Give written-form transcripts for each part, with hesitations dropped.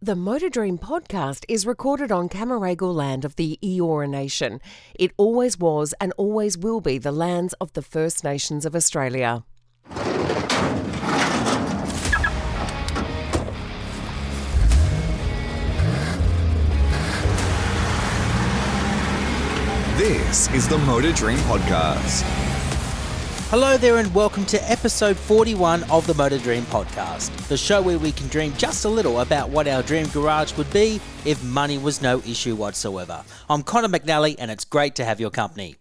The Motor Dream podcast is recorded on Camaragal land of the Eora Nation. It always was and always will be the lands of the First Nations of Australia. This is the Motor Dream podcast. Hello there and welcome to episode 41 of the Motor Dream podcast, the show where we can dream just a little about what our dream garage would be if money was no issue whatsoever. I'm Connor McNally and it's great to have your company.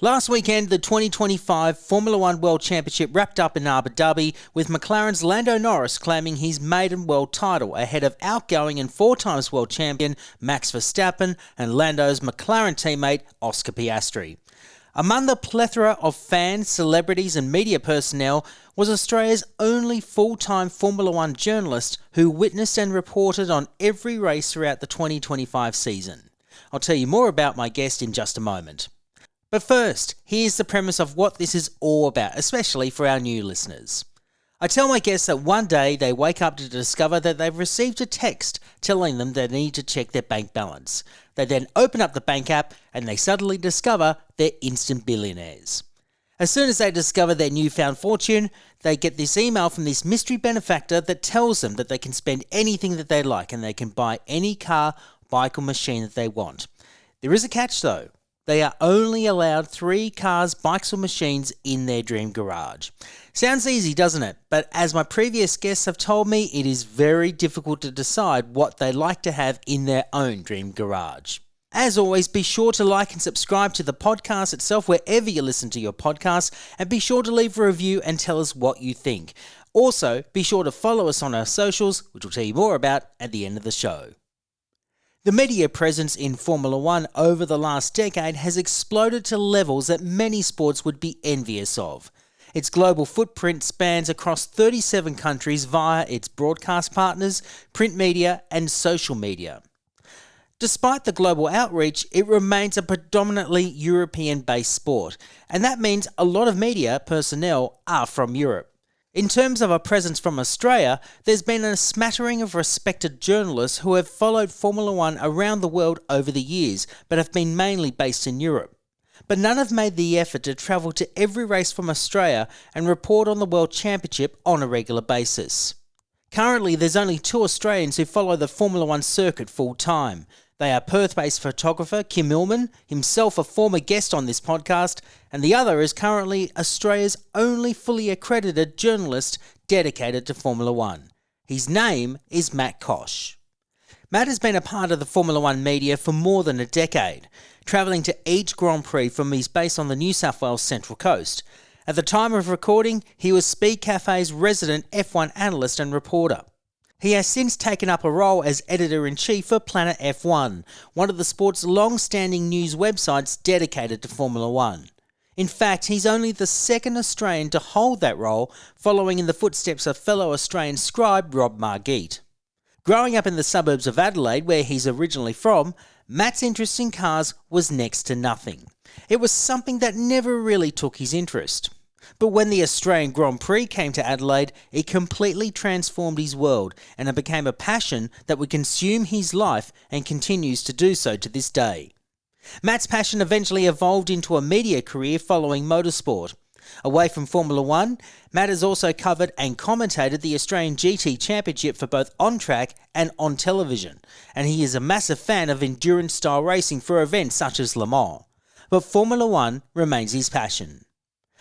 Last weekend, the 2025 Formula One World Championship wrapped up in Abu Dhabi with McLaren's Lando Norris claiming his maiden world title ahead of outgoing and four-times world champion Max Verstappen and Lando's McLaren teammate Oscar Piastri. Among the plethora of fans, celebrities and media personnel was Australia's only full-time Formula One journalist who witnessed and reported on every race throughout the 2025 season. I'll tell you more about my guest in just a moment. But first, here's the premise of what this is all about, especially for our new listeners. I tell my guests that one day they wake up to discover that they've received a text telling them they need to check their bank balance. They then open up the bank app and they suddenly discover they're instant billionaires. As soon as they discover their newfound fortune, they get this email from this mystery benefactor that tells them that they can spend anything that they like and they can buy any car, bike or machine that they want. There is a catch though. They are only allowed 3 cars, bikes or machines in their dream garage. Sounds easy, doesn't it? But as my previous guests have told me, it is very difficult to decide what they like to have in their own dream garage. As always, be sure to like and subscribe to the podcast itself wherever you listen to your podcast, and be sure to leave a review and tell us what you think. Also, be sure to follow us on our socials, which we'll tell you more about at the end of the show. The media presence in Formula One over the last decade has exploded to levels that many sports would be envious of. Its global footprint spans across 37 countries via its broadcast partners, print media and social media. Despite the global outreach, it remains a predominantly European-based sport, and that means a lot of media personnel are from Europe. In terms of a presence from Australia, there's been a smattering of respected journalists who have followed Formula One around the world over the years, but have been mainly based in Europe. But none have made the effort to travel to every race from Australia and report on the World Championship on a regular basis. Currently, there's only 2 Australians who follow the Formula One circuit full-time. They are Perth-based photographer Kim Millman, himself a former guest on this podcast, and the other is currently Australia's only fully accredited journalist dedicated to Formula One. His name is Mat Coch. Matt has been a part of the Formula One media for more than a decade, travelling to each Grand Prix from his base on the New South Wales Central Coast. At the time of recording, he was Speed Cafe's resident F1 analyst and reporter. He has since taken up a role as editor-in-chief for Planet F1, one of the sport's long-standing news websites dedicated to Formula One. In fact, he's only the second Australian to hold that role, following in the footsteps of fellow Australian scribe Rob Margate. Growing up in the suburbs of Adelaide, where he's originally from, Matt's interest in cars was next to nothing. It was something that never really took his interest. But when the Australian Grand Prix came to Adelaide, it completely transformed his world and it became a passion that would consume his life and continues to do so to this day. Matt's passion eventually evolved into a media career following motorsport. Away from Formula One, Matt has also covered and commentated the Australian GT Championship for both on-track and on television, and he is a massive fan of endurance-style racing for events such as Le Mans. But Formula One remains his passion.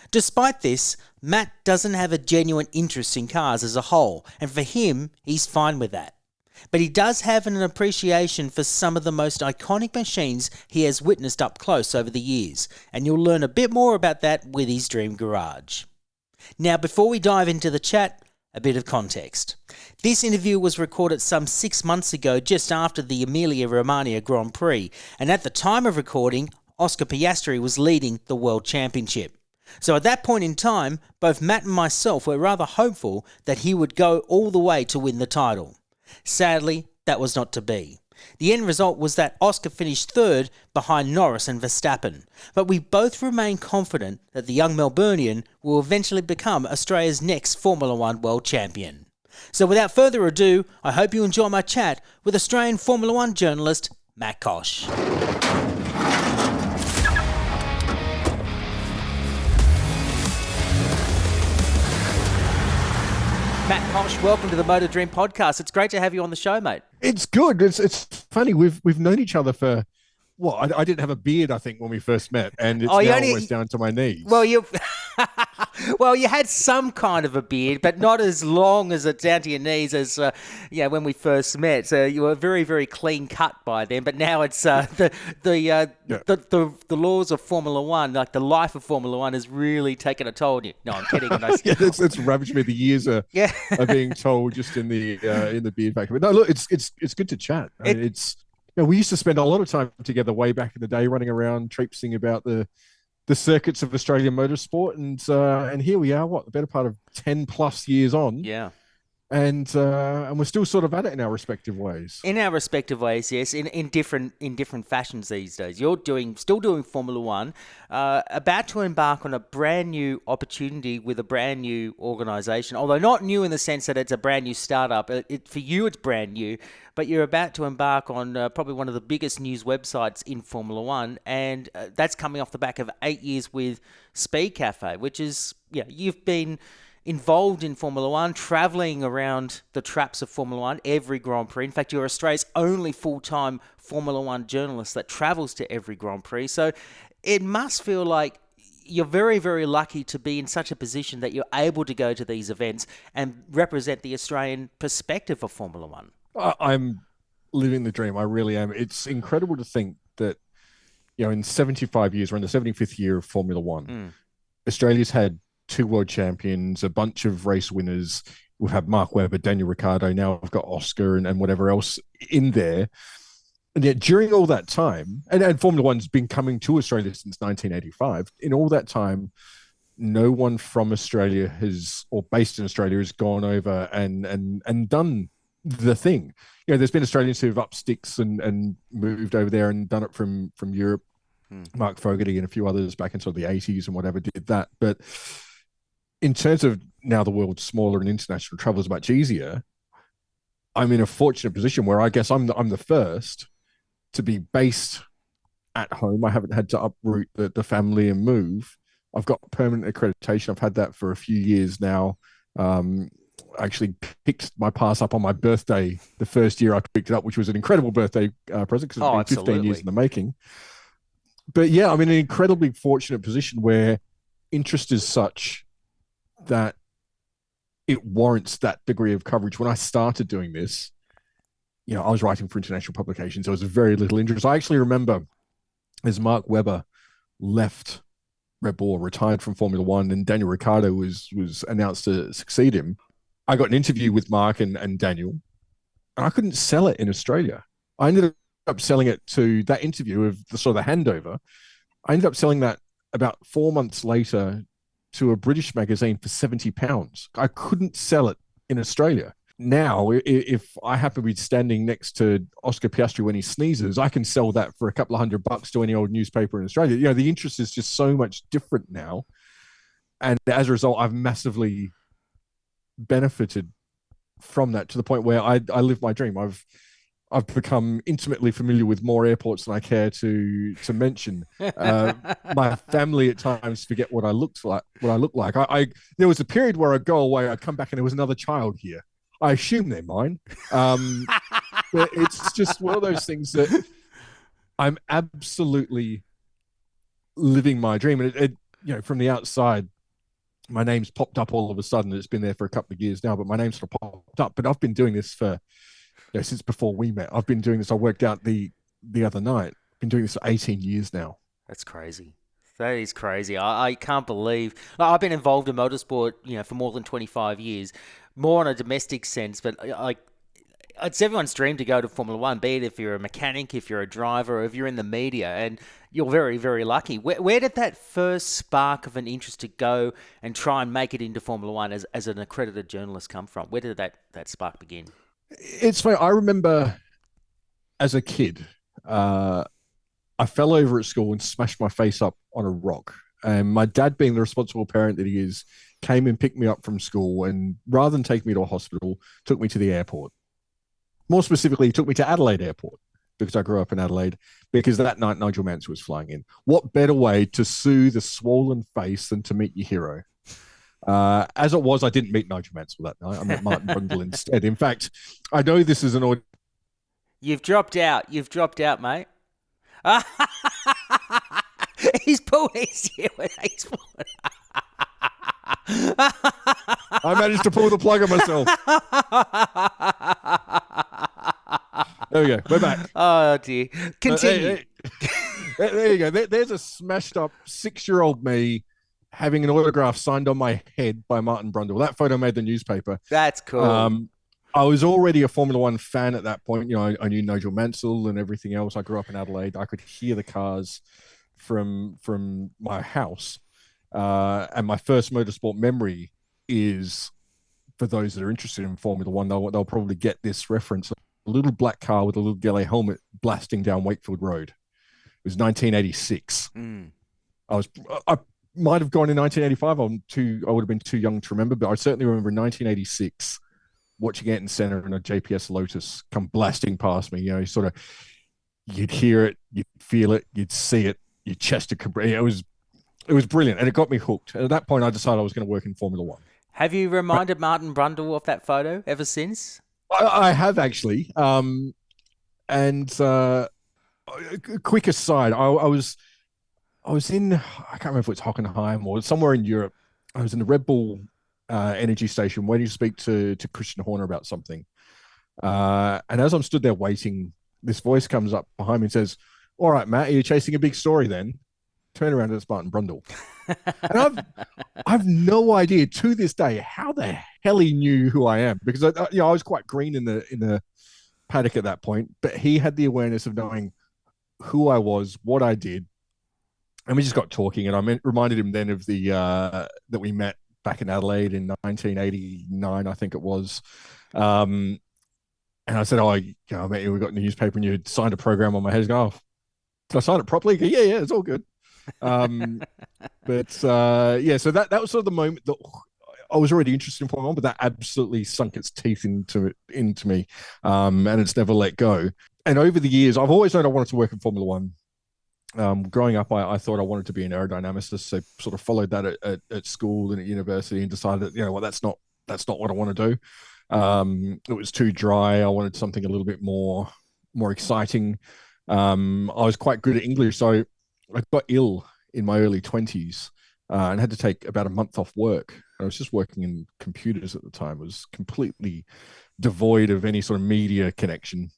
Despite this, Matt doesn't have a genuine interest in cars as a whole, and for him, he's fine with that. But he does have an appreciation for some of the most iconic machines he has witnessed up close over the years, and you'll learn a bit more about that with his dream garage. Now, before we dive into the chat, a bit of context. This interview was recorded some 6 months ago, just after the Emilia-Romagna Grand Prix, and at the time of recording, Oscar Piastri was leading the World Championship. So at that point in time, both Matt and myself were rather hopeful that he would go all the way to win the title. Sadly, that was not to be. The end result was that Oscar finished 3rd behind Norris and Verstappen, but we both remain confident that the young Melburnian will eventually become Australia's next Formula One world champion. So without further ado, I hope you enjoy my chat with Australian Formula One journalist Mat Coch. Mat Coch, welcome to the Motor Dream podcast. It's great to have you on the show, mate. It's good. It's funny. We've known each other for I didn't have a beard, I think, when we first met, and it's now almost down to my knees. Well, you had some kind of a beard, but not as long as it's down to your knees as when we first met. So you were very, very clean cut by then. But now it's the laws of Formula One, like the life of Formula One, has really taken a toll on you. No, I'm kidding. It's ravaged me. The years are being told just in the beard factor. But no, look, it's good to chat. We used to spend a lot of time together way back in the day, running around traipsing about the circuits of Australian motorsport, and here we are, the better part of 10 plus years on. Yeah. And we're still sort of at it in our respective ways. In our respective ways, yes. In different fashions these days. You're still doing Formula One, about to embark on a brand new opportunity with a brand new organisation. Although not new in the sense that it's a brand new startup. For you, it's brand new, but you're about to embark on probably one of the biggest news websites in Formula One, and that's coming off the back of 8 years with Speed Cafe, which is you've been involved in Formula One, travelling around the traps of Formula One, every Grand Prix. In fact, you're Australia's only full-time Formula One journalist that travels to every Grand Prix. So it must feel like you're very, very lucky to be in such a position that you're able to go to these events and represent the Australian perspective of Formula One. I'm living the dream. I really am. It's incredible to think that, in 75 years, we're in the 75th year of Formula One. Australia's had 2 world champions, a bunch of race winners. We've had Mark Webber, Daniel Ricciardo. Now I've got Oscar and whatever else in there. And yet during all that time, and Formula One's been coming to Australia since 1985, in all that time, no one from Australia or based in Australia has gone over and done the thing. There's been Australians who have up sticks and moved over there and done it from Europe. Mark Fogarty and a few others back in sort of the 80s and whatever did that. But in terms of now the world's smaller and international travel is much easier, I'm in a fortunate position where I guess I'm the first to be based at home. I haven't had to uproot the family and move. I've got permanent accreditation. I've had that for a few years now. I actually picked my pass up on my birthday the first year I picked it up, which was an incredible birthday present because it's been 15 years in the making. But I'm in an incredibly fortunate position where interest is such that it warrants that degree of coverage. When I started doing this, I was writing for international publications. There was very little interest. I actually remember as Mark Webber left Red Bull, retired from Formula One, and Daniel Ricciardo was announced to succeed him, I got an interview with Mark and Daniel, and I couldn't sell it in Australia. I ended up selling it to that interview of the sort of the handover. I ended up selling that about 4 months later to a British magazine for £70. I couldn't sell it in Australia. Now, if I happen to be standing next to Oscar Piastri when he sneezes, I can sell that for a couple of $100 to any old newspaper in Australia. The interest is just so much different now. And as a result, I've massively benefited from that to the point where I live my dream. I've become intimately familiar with more airports than I care to mention. My family at times forget what I look like. There was a period where I'd go away, I'd come back, and there was another child here. I assume they're mine. But it's just one of those things that I'm absolutely living my dream. And from the outside, my name's popped up all of a sudden. It's been there for a couple of years now, but my name's sort of popped up. But I've been doing this for since before we met. I've been doing this. I worked out the other night. I've been doing this for 18 years now. That's crazy. That is crazy. I can't believe. I've been involved in motorsport, for more than 25 years, more on a domestic sense. But it's everyone's dream to go to Formula One, be it if you're a mechanic, if you're a driver, or if you're in the media. And you're very, very lucky. Where did that first spark of an interest to go and try and make it into Formula One as an accredited journalist come from? Where did that spark begin? It's funny. I remember as a kid, I fell over at school and smashed my face up on a rock. And my dad, being the responsible parent that he is, came and picked me up from school, and rather than take me to a hospital, took me to the airport. More specifically, he took me to Adelaide Airport because I grew up in Adelaide, because that night Nigel Mansell was flying in. What better way to soothe a swollen face than to meet your hero? As it was, I didn't meet Nigel Mansell that night. I met Martin Brundle instead. In fact, I know this is an audio. You've dropped out. Mate. He's pulling his ear. He's pulling. I managed to pull the plug on myself. There we go. We're back. Oh, dear. Continue. There you go. There's a smashed up 6-year-old me having an autograph signed on my head by Martin Brundle. That photo made the newspaper. That's cool. I was already a Formula One fan at that point. You know, I knew Nigel Mansell and everything else. I grew up in Adelaide. I could hear the cars from my house. And my first motorsport memory is, for those that are interested in Formula One, they'll probably get this reference. A little black car with a little Galley helmet blasting down Wakefield Road. It was 1986. I might have gone in 1985. I would have been too young to remember, but I certainly remember 1986 watching Ayrton Senna in a JPS Lotus come blasting past me. You know, sort of, you'd hear it, you'd feel it, you'd see it, your chest would compress. It was brilliant, and it got me hooked. And at that point, I decided I was going to work in Formula One. Have you reminded Martin Brundle of that photo ever since? I have actually. Quick aside, I was in, I can't remember if it's Hockenheim or somewhere in Europe. I was in the Red Bull energy station waiting to speak to Christian Horner about something. And as I'm stood there waiting, this voice comes up behind me and says, "All right, Matt, are you chasing a big story then?" Turn around, and it's Martin Brundle. And I've no idea to this day how the hell he knew who I am, because I was quite green in the paddock at that point, but he had the awareness of knowing who I was, what I did, and we just got talking. And I reminded him then of the that we met back in Adelaide in 1989, I think it was. And I said, "Oh, I met you. We got in the newspaper, and you had signed a program on my head." He's going, "Oh, did I sign it properly?" Go, yeah, it's all good. So that was sort of the moment that I was already interested in Formula One, but that absolutely sunk its teeth into me, and it's never let go. And over the years, I've always known I wanted to work in Formula One. Growing up, I thought I wanted to be an aerodynamicist, so sort of followed that at school and at university, and decided, that's not what I want to do. It was too dry. I wanted something a little bit more exciting. I was quite good at English, so I got ill in my early 20s and had to take about a month off work. I was just working in computers at the time. It was completely devoid of any sort of media connection.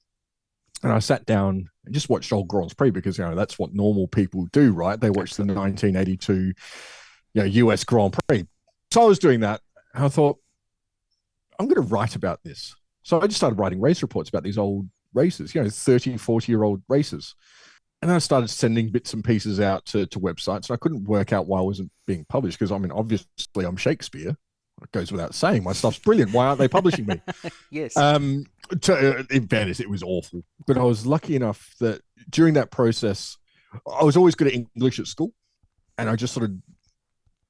And I sat down and just watched old Grand Prix, because that's what normal people do, right? They watch the 1982 US Grand Prix. So I was doing that, and I thought, I'm going to write about this. So I just started writing race reports about these old races, 30, 40-year-old races. And then I started sending bits and pieces out to websites, and I couldn't work out why I wasn't being published, because, obviously I'm Shakespeare. It goes without saying. My stuff's brilliant. Why aren't they publishing me? Yes. In fairness, it was awful. But I was lucky enough that during that process, I was always good at English at school, and I just sort of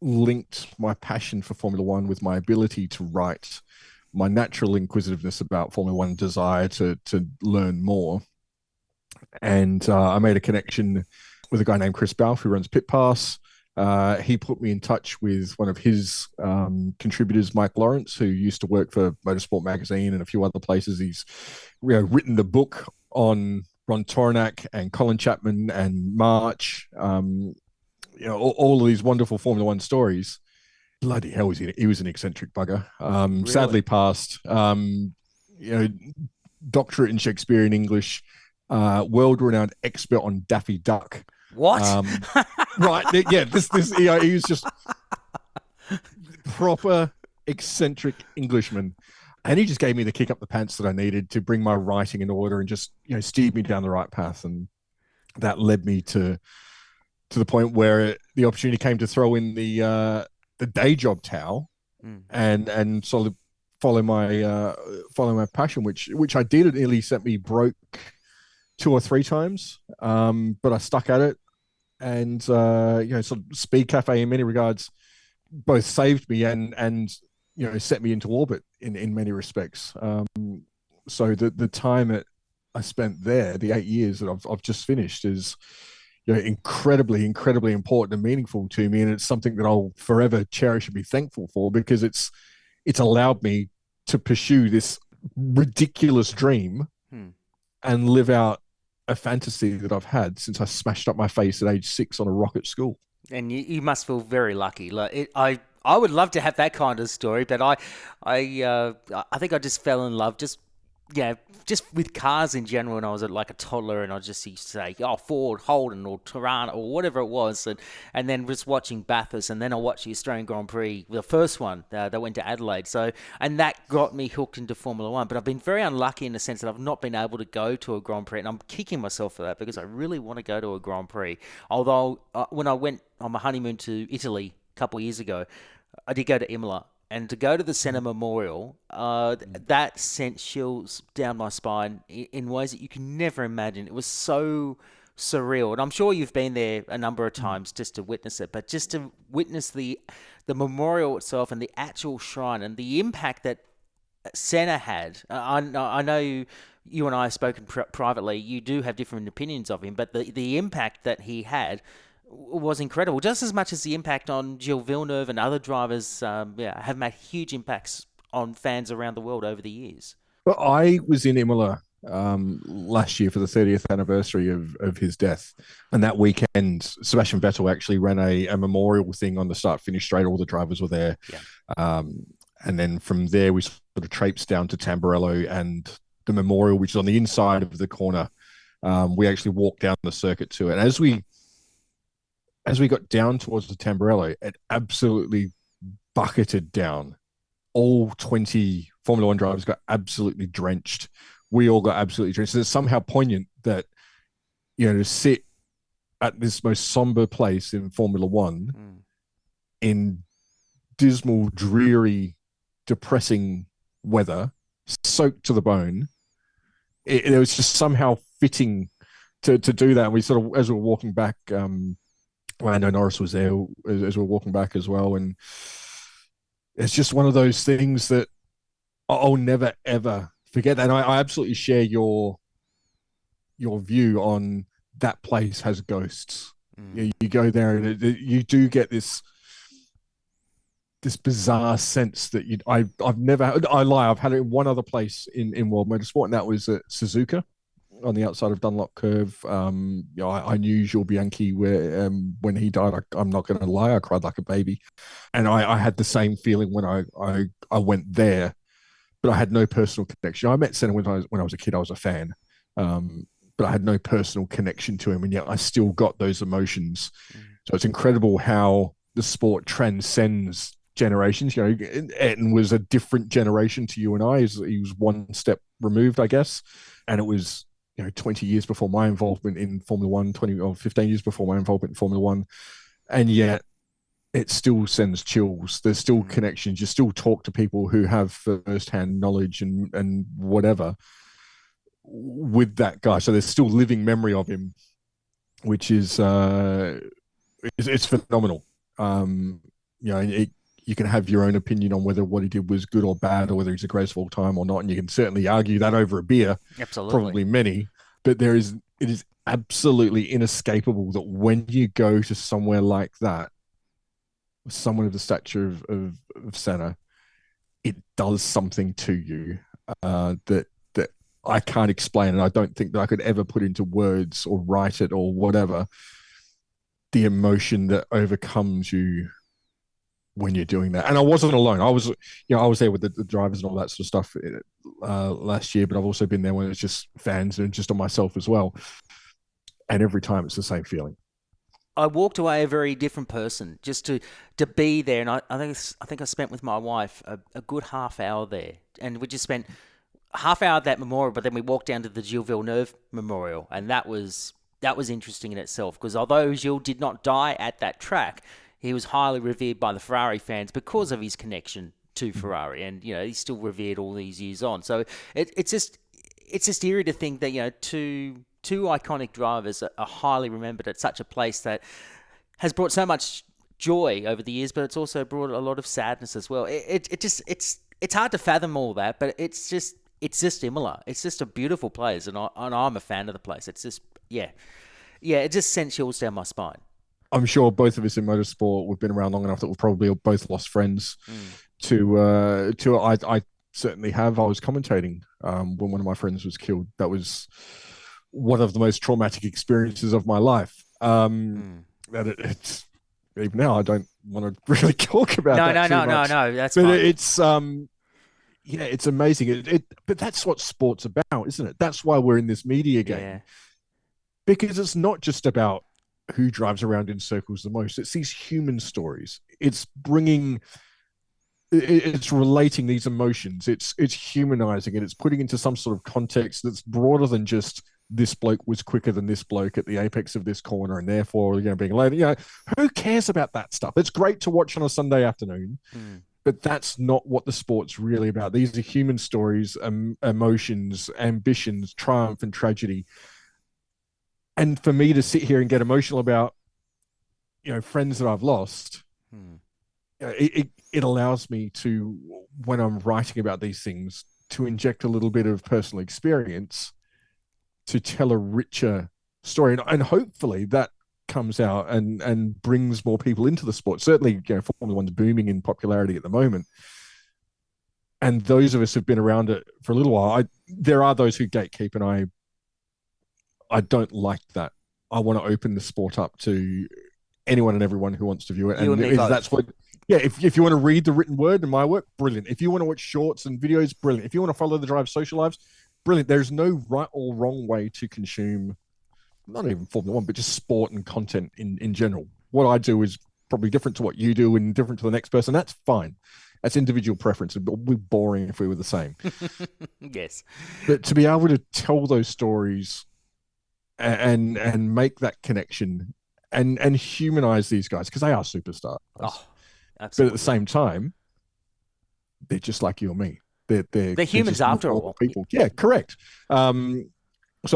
linked my passion for Formula One with my ability to write, my natural inquisitiveness about Formula One, desire to learn more. And I made a connection with a guy named Chris Balfe, who runs Pit Pass. He put me in touch with one of his contributors, Mike Lawrence, who used to work for Motorsport Magazine and a few other places. He's written the book on Ron Tornak and Colin Chapman and March, all of these wonderful Formula One stories. Bloody hell, he was an eccentric bugger. Really? Sadly passed. Doctorate in Shakespearean English, world-renowned expert on Daffy Duck. What? Right? Yeah. He was just proper eccentric Englishman, and he just gave me the kick up the pants that I needed to bring my writing in order and just steered me down the right path. And that led me to the point where the opportunity came to throw in the day job towel and sort of follow my passion, which I did. It nearly sent me broke 2 or 3 times, but I stuck at it. and sort of Speed Cafe in many regards both saved me and set me into orbit in many respects. So the time I spent there, the 8 years that I've just finished, is incredibly, incredibly important and meaningful to me, and it's something that I'll forever cherish and be thankful for, because it's allowed me to pursue this ridiculous dream and live out a fantasy that I've had since I smashed up my face at age 6 on a rock at school. And you must feel very lucky. I would love to have that kind of story, but I think I just fell in love just with cars in general when I was like a toddler, and I just used to say, Ford, Holden, or Tirana, or whatever it was, and then just watching Bathurst, and then I watched the Australian Grand Prix, the first one that went to Adelaide. And that got me hooked into Formula One. But I've been very unlucky in the sense that I've not been able to go to a Grand Prix, and I'm kicking myself for that because I really want to go to a Grand Prix. Although when I went on my honeymoon to Italy a couple of years ago, I did go to Imola. And to go to the Senna Memorial, that sent chills down my spine in ways that you can never imagine. It was so surreal. And I'm sure you've been there a number of times just to witness it. But just to witness the memorial itself and the actual shrine and the impact that Senna had. I know you and I have spoken privately. You do have different opinions of him. But the impact that he had was incredible, just as much as the impact on Gilles Villeneuve and other drivers have made huge impacts on fans around the world over the years. But I was in Imola last year for the 30th anniversary of his death, and that weekend Sebastian Vettel actually ran a memorial thing on the start-finish straight. All the drivers were there. And then from there we sort of traipsed down to Tamburello and the memorial, which is on the inside of the corner. We actually walked down the circuit to it, and as we got down towards the Tamburello, it absolutely bucketed down. All 20 Formula One drivers got absolutely drenched. We all got absolutely drenched. So it's somehow poignant that, to sit at this most somber place in Formula One in dismal, dreary, depressing weather, soaked to the bone, it was just somehow fitting to do that. And we sort of, as we were walking back, Lando Norris was there as we were walking back as well, and it's just one of those things that I'll never ever forget. And I absolutely share your view on that place has ghosts. You go there and you do get this bizarre sense that I've never. I lie. I've had it in one other place in world motorsport, and that was at Suzuka, on the outside of Dunlop Curve. I knew Jules Bianchi when he died. I'm not going to lie, I cried like a baby, and I had the same feeling when I went there, but I had no personal connection. I met Senna when I was a kid. I was a fan, but I had no personal connection to him, and yet I still got those emotions. So it's incredible how the sport transcends generations. Ayrton was a different generation to you and I. He was one step removed, I guess, and it was 20 years before my involvement in Formula One, 20 or 15 years before my involvement in Formula One. And yet it still sends chills. There's still connections. You still talk to people who have first-hand knowledge and whatever with that guy. So there's still living memory of him, which is it's phenomenal. You can have your own opinion on whether what he did was good or bad, or whether he's the greatest of all time or not, and you can certainly argue that over a beer. Absolutely, probably many. But it is absolutely inescapable that when you go to somewhere like that, someone of the stature of Senna, it does something to you that I can't explain, and I don't think that I could ever put into words or write it or whatever. The emotion that overcomes you when you're doing that. And I wasn't alone. I was there with the drivers and all that sort of stuff last year, but I've also been there when it's just fans and just on myself as well. And every time it's the same feeling. I walked away a very different person just to be there. And I think I spent with my wife a good half hour there. And we just spent half hour at that memorial, but then we walked down to the Gilles Villeneuve memorial. And that was interesting in itself, because although Gilles did not die at that track, he was highly revered by the Ferrari fans because of his connection to Ferrari, and he's still revered all these years on. So it's just eerie to think that two iconic drivers are highly remembered at such a place that has brought so much joy over the years, but it's also brought a lot of sadness as well. It's hard to fathom all that, but it's just Imola. It's just a beautiful place, and I'm a fan of the place. It's just it just sends chills down my spine. I'm sure both of us in motorsport, we've been around long enough that we've probably both lost friends. I certainly have. I was commentating when one of my friends was killed. That was one of the most traumatic experiences of my life. It's even now I don't want to really talk about that too much. No. That's but fine. It's amazing. But that's what sport's about, isn't it? That's why we're in this media game, because it's not just about who drives around in circles the most. It's these human stories. It's relating these emotions. It's humanizing it. It's putting into some sort of context that's broader than just this bloke was quicker than this bloke at the apex of this corner, and therefore, being late. Who cares about that stuff? It's great to watch on a Sunday afternoon, but that's not what the sport's really about. These are human stories, emotions, ambitions, triumph, and tragedy. And for me to sit here and get emotional about, friends that I've lost, it allows me to, when I'm writing about these things, to inject a little bit of personal experience to tell a richer story. And hopefully that comes out and brings more people into the sport. Certainly, Formula One's booming in popularity at the moment. And those of us who've been around it for a little while, there are those who gatekeep, and I don't like that. I want to open the sport up to anyone and everyone who wants to view it. You and me both. That's what, if you want to read the written word in my work, brilliant. If you want to watch shorts and videos, brilliant. If you want to follow the driver's social lives, brilliant. There's no right or wrong way to consume, not even Formula One, but just sport and content in general. What I do is probably different to what you do and different to the next person. That's fine. That's individual preference. It would be boring if we were the same. Yes. But to be able to tell those stories and make that connection and humanize these guys, because they are superstars. Oh, absolutely. But at the same time, they're just like you or me. They're humans after all. People. Yeah, correct. So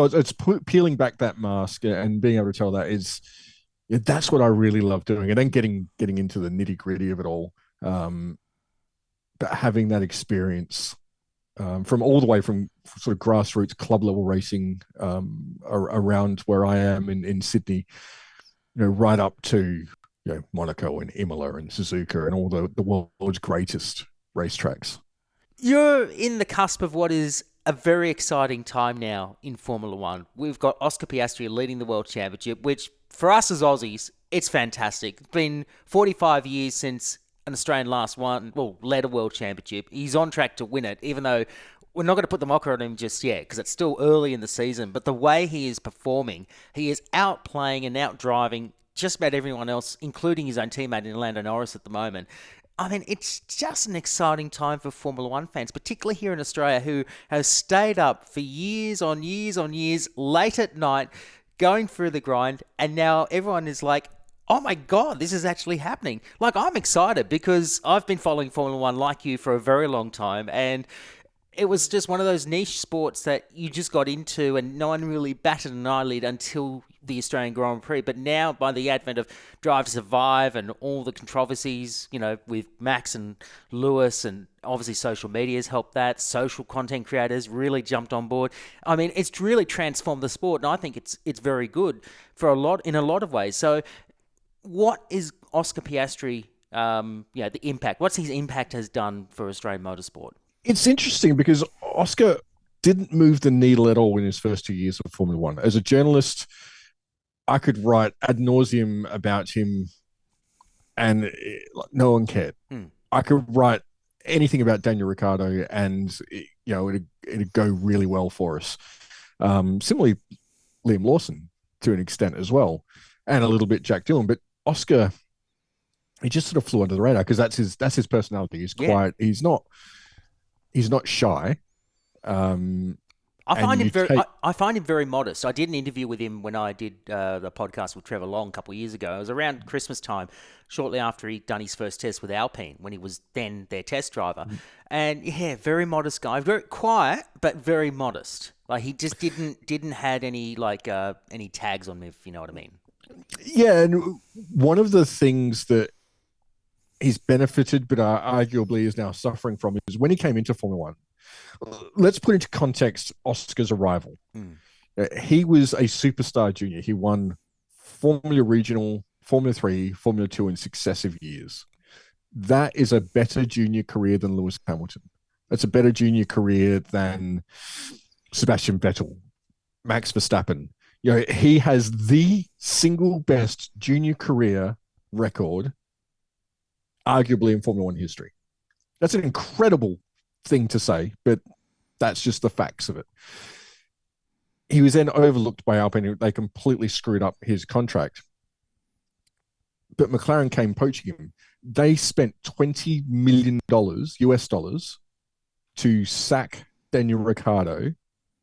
it's peeling back that mask and being able to tell that that's what I really love doing. And then getting into the nitty gritty of it all. But having that experience from all the way from sort of grassroots club level racing around where I am in Sydney, right up to Monaco and Imola and Suzuka and all the world's greatest racetracks. You're in the cusp of what is a very exciting time now in Formula One. We've got Oscar Piastri leading the World Championship, which for us as Aussies, it's fantastic. It's been 45 years since an Australian led a World Championship. He's on track to win it, even though we're not going to put the mocker on him just yet because it's still early in the season. But the way he is performing, he is outplaying and outdriving just about everyone else, including his own teammate in Lando Norris at the moment. I mean, it's just an exciting time for Formula One fans, particularly here in Australia, who have stayed up for years on years on years, late at night, going through the grind, and now everyone is like, oh my God, this is actually happening. Like, I'm excited because I've been following Formula One like you for a very long time, and it was just one of those niche sports that you just got into and no one really batted an eyelid until the Australian Grand Prix. But now, by the advent of Drive to Survive and all the controversies, with Max and Lewis, and obviously social media has helped that, social content creators really jumped on board. I mean, it's really transformed the sport, and I think it's very good in a lot of ways. So what is Oscar Piastri, the impact? What's his impact has done for Australian motorsport? It's interesting because Oscar didn't move the needle at all in his first 2 years of Formula One. As a journalist, I could write ad nauseum about him and no one cared. I could write anything about Daniel Ricciardo and it'd go really well for us. Similarly, Liam Lawson to an extent as well, and a little bit Jack Dillon. But Oscar, he just sort of flew under the radar because that's his personality. He's quiet. He's not shy. I find him very modest. I did an interview with him when I did the podcast with Trevor Long a couple of years ago. It was around Christmas time, shortly after he'd done his first test with Alpine, when he was then their test driver. And very modest guy, very quiet, but very modest. Like he just didn't had any any tags on him, if you know what I mean. Yeah, and one of the things that he's benefited, but arguably is now suffering from, is when he came into Formula One. Let's put into context Oscar's arrival. He was a superstar junior. He won Formula Regional, Formula 3, Formula 2 in successive years. That is a better junior career than Lewis Hamilton. That's a better junior career than Sebastian Vettel, Max Verstappen. He has the single best junior career record, arguably in Formula One history. That's an incredible thing to say, but that's just the facts of it. He was then overlooked by Alpine. They completely screwed up his contract. But McLaren came poaching him. They spent $20 million US dollars to sack Daniel Ricciardo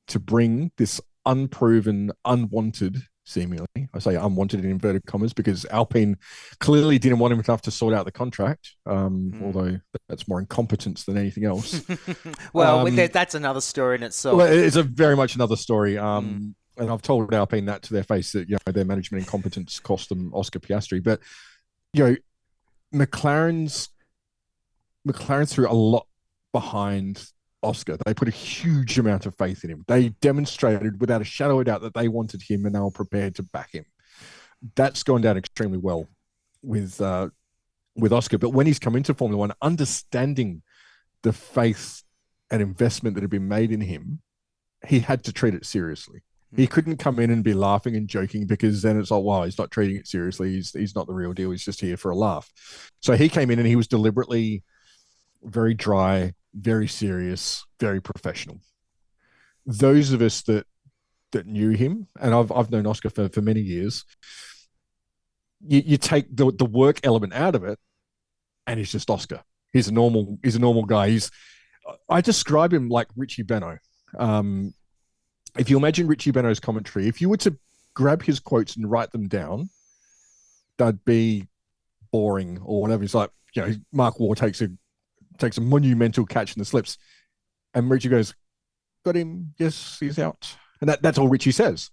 to bring this unproven, unwanted, seemingly, I say unwanted in inverted commas, because Alpine clearly didn't want him enough to sort out the contract, although that's more incompetence than anything else. Well, that's another story in itself. Well, it's a very much another story. And I've told Alpine that to their face, that their management incompetence cost them Oscar Piastri. But McLaren's threw a lot behind Oscar. They put a huge amount of faith in him. They demonstrated without a shadow of doubt that they wanted him and they were prepared to back him. That's gone down extremely well with Oscar. But when he's come into Formula One, understanding the faith and investment that had been made in him, he had to treat it seriously. He couldn't come in and be laughing and joking, because then it's like, wow, he's not treating it seriously. He's not the real deal. He's just here for a laugh. So he came in and he was deliberately very dry, very serious, very professional. Those of us that knew him, and I've known Oscar for many years, you take the work element out of it, and he's just Oscar. He's a normal guy. I describe him like Richie Benno. If you imagine Richie Benno's commentary, if you were to grab his quotes and write them down, they'd be boring or whatever. It's like, Mark Waugh takes a monumental catch in the slips, and Richie goes, "Got him. Yes, he's out." And that's all Richie says.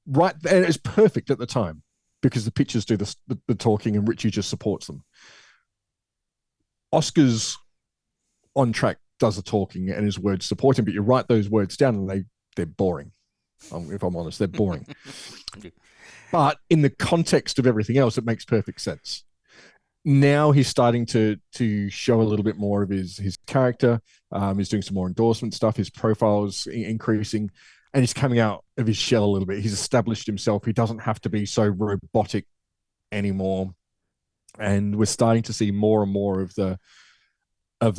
Right, and it's perfect at the time, because the pictures do the talking and Richie just supports them. Oscar's on track, does the talking, and his words support him, but you write those words down and they're boring. If I'm honest, they're boring. But in the context of everything else, it makes perfect sense. Now he's starting to show a little bit more of his character. He's doing some more endorsement stuff. His profile's increasing, and he's coming out of his shell a little bit. He's established himself. He doesn't have to be so robotic anymore. And we're starting to see more and more of the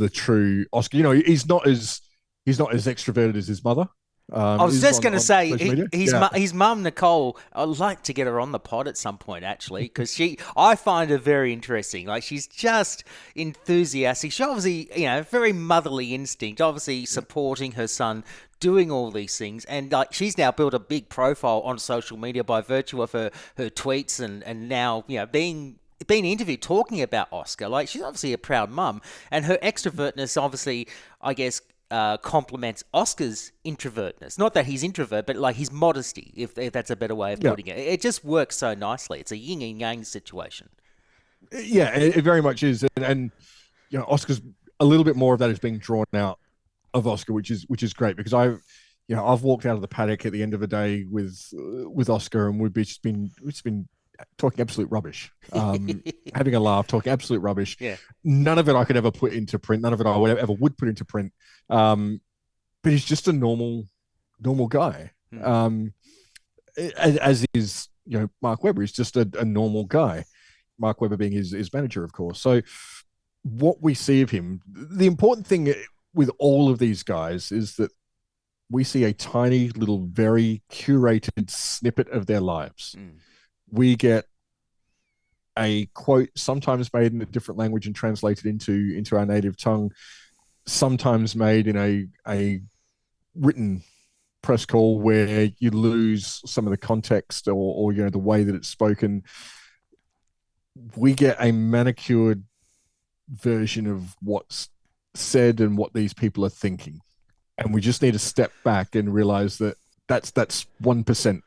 true Oscar. He's not as extroverted as his mother. I was just going to say, his mum, Nicole, I'd like to get her on the pod at some point, actually, because I find her very interesting. Like, she's just enthusiastic. She obviously, very motherly instinct, obviously supporting her son, doing all these things. And she's now built a big profile on social media by virtue of her tweets and now, being interviewed talking about Oscar. Like, she's obviously a proud mum, and her extrovertness, obviously, I guess, complements Oscar's introvertness. Not that he's introvert, but like his modesty, if that's a better way of putting it. It just works so nicely. It's a yin and yang situation. Yeah, it very much is. And Oscar's a little bit more of that is being drawn out of Oscar, which is great, because I've walked out of the paddock at the end of the day with Oscar, and we've just been talking absolute rubbish, having a laugh, talking absolute rubbish. Yeah. None of it I could ever put into print. None of it I ever would put into print. But he's just a normal guy. As is, Mark Webber is just a normal guy. Mark Webber being his manager, of course. So what we see of him, the important thing with all of these guys is that we see a tiny little, very curated snippet of their lives. We get a quote sometimes made in a different language and translated into our native tongue, sometimes made in a written press call where you lose some of the context or the way that it's spoken. We get a manicured version of what's said and what these people are thinking. And we just need to step back and realize that that's 1%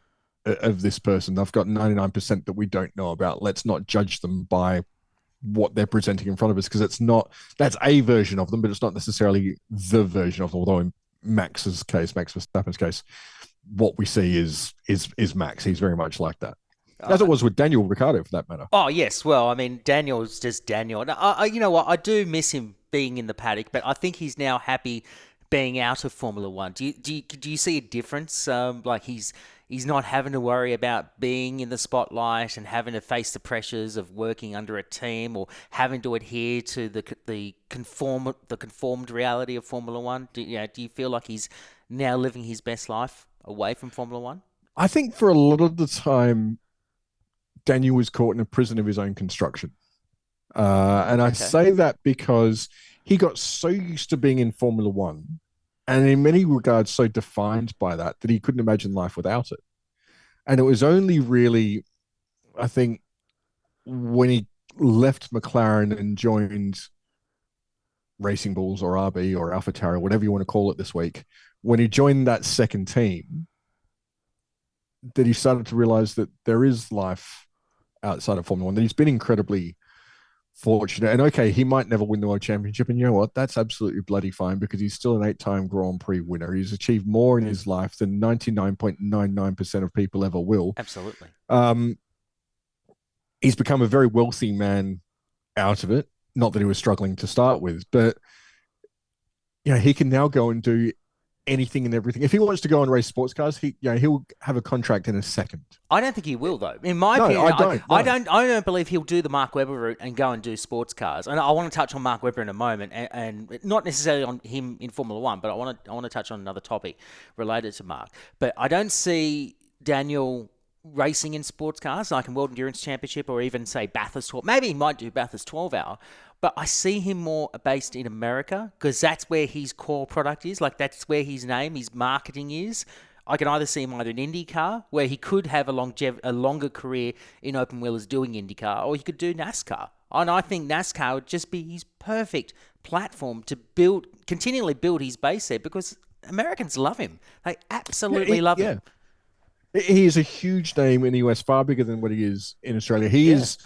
of this person. I've got 99% that we don't know about. Let's not judge them by what they're presenting in front of us, because that's a version of them, but it's not necessarily the version of them. Although in Max Verstappen's case, what we see is Max. He's very much like that. As it was with Daniel Ricciardo, for that matter. Oh, yes. Well, I mean, Daniel's just Daniel. You know what? I do miss him being in the paddock, but I think he's now happy being out of Formula One. Do you see a difference? Like he's not having to worry about being in the spotlight and having to face the pressures of working under a team, or having to adhere to the conformed reality of Formula One. Do you feel like he's now living his best life away from Formula One? I think for a lot of the time, Daniel was caught in a prison of his own construction. And I say that because he got so used to being in Formula One, and in many regards so defined by that he couldn't imagine life without it. And it was only really, I think, when he left McLaren and joined Racing Bulls or RB or AlphaTauri, whatever you want to call it this week, when he joined that second team, that he started to realize that there is life outside of Formula One, that he's been incredibly fortunate. And okay, he might never win the World Championship, and you know what? That's absolutely bloody fine, because he's still an 8-time Grand Prix winner. He's achieved more in his life than 99.99% of people ever will. Absolutely. He's become a very wealthy man out of it. Not that he was struggling to start with, but he can now go and do anything and everything. If he wants to go and race sports cars, he'll have a contract in a second. I don't think he will, though. In my opinion, I don't believe he'll do the Mark Webber route and go and do sports cars. And I want to touch on Mark Webber in a moment, and not necessarily on him in Formula One, but I want to touch on another topic related to Mark. But I don't see Daniel racing in sports cars, like in World Endurance Championship, or even say Bathurst 12. Maybe he might do Bathurst 12 hour. But I see him more based in America, because that's where his core product is. Like, that's where his name, his marketing is. I can either see him either in IndyCar, where he could have a longer career in open wheelers doing IndyCar, or he could do NASCAR. And I think NASCAR would just be his perfect platform to continually build his base there, because Americans love him. They absolutely love him. He is a huge name in the US, far bigger than what he is in Australia. He is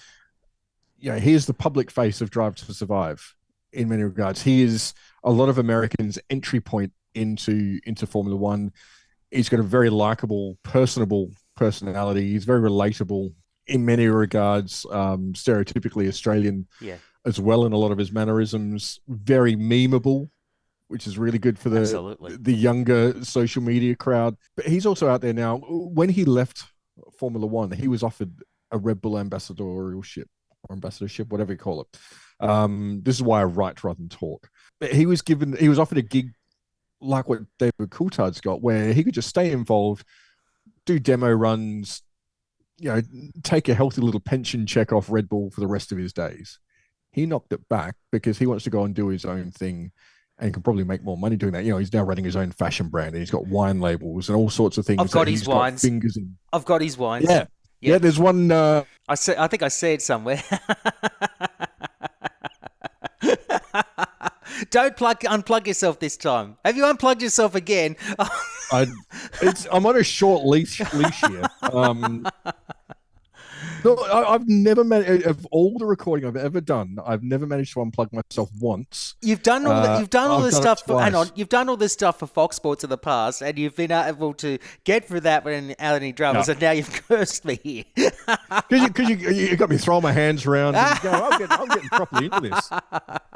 the public face of Drive to Survive in many regards. He is a lot of Americans' entry point into Formula One. He's got a very likable, personable personality. He's very relatable in many regards, stereotypically Australian as well in a lot of his mannerisms. Very memeable, which is really good for the younger social media crowd. But he's also out there now. When he left Formula One, he was offered a Red Bull ambassadorship, whatever you call it. This is why I write rather than talk. He was offered a gig like what David Coulthard's got, where he could just stay involved, do demo runs, take a healthy little pension check off Red Bull for the rest of his days. He knocked it back because he wants to go and do his own thing and can probably make more money doing that. He's now running his own fashion brand, and he's got wine labels and all sorts of things. I've got his wines. I've got his wines. Yeah, there's one. I think I see it somewhere. Don't unplug yourself this time. Have you unplugged yourself again? I'm on a short leash here. No, I've never managed, of all the recording I've ever done, I've never managed to unplug myself once. You've done all this stuff. Hang on, you've done all this stuff for Fox Sports in the past, and you've been able to get through that without any dramas. And now you've cursed me here because you got me throwing my hands around. And I'm getting properly into this.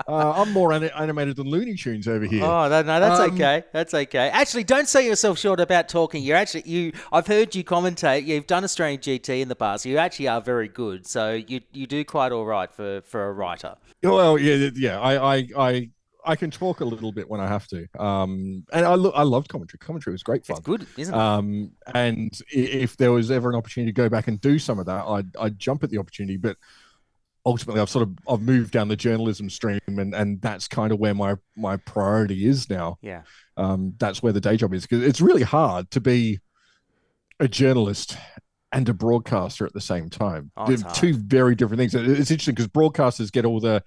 I'm more animated than Looney Tunes over here. Oh no, that's okay. That's okay. Actually, don't sell yourself short about talking. I've heard you commentate. You've done Australian GT in the past. You actually are very good, so you do quite all right for a writer. Well, yeah. I can talk a little bit when I have to. And I loved commentary. Commentary was great fun. It's good, isn't it? And if there was ever an opportunity to go back and do some of that, I'd jump at the opportunity. But ultimately, I've moved down the journalism stream, and that's kind of where my priority is now. Yeah. That's where the day job is, because it's really hard to be a journalist and a broadcaster at the same time. They're two very different things. It's interesting because broadcasters get all the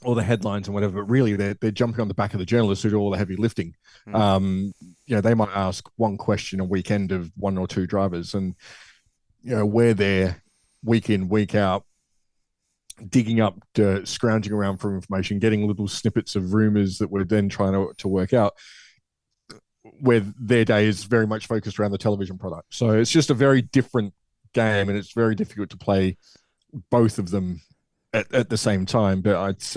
all the headlines and whatever, but really they're jumping on the back of the journalists who do all the heavy lifting. They might ask one question a weekend of one or two drivers, and we're there week in, week out, digging up dirt, scrounging around for information, getting little snippets of rumors that we're then trying to work out, where their day is very much focused around the television product. So it's just a very different game, and it's very difficult to play both of them at the same time. But it's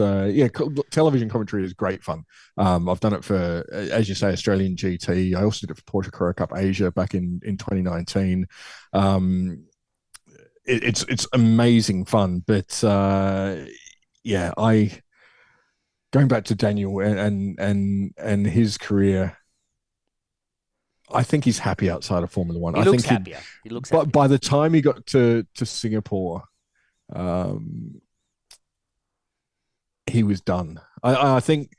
television commentary is great fun. I've done it for, as you say, Australian GT. I also did it for Porsche Carrera Cup Asia back in 2019. It's amazing fun. But going back to Daniel and his career, I think he's happy outside of Formula One. He looks happier. But by the time he got to Singapore, he was done. I think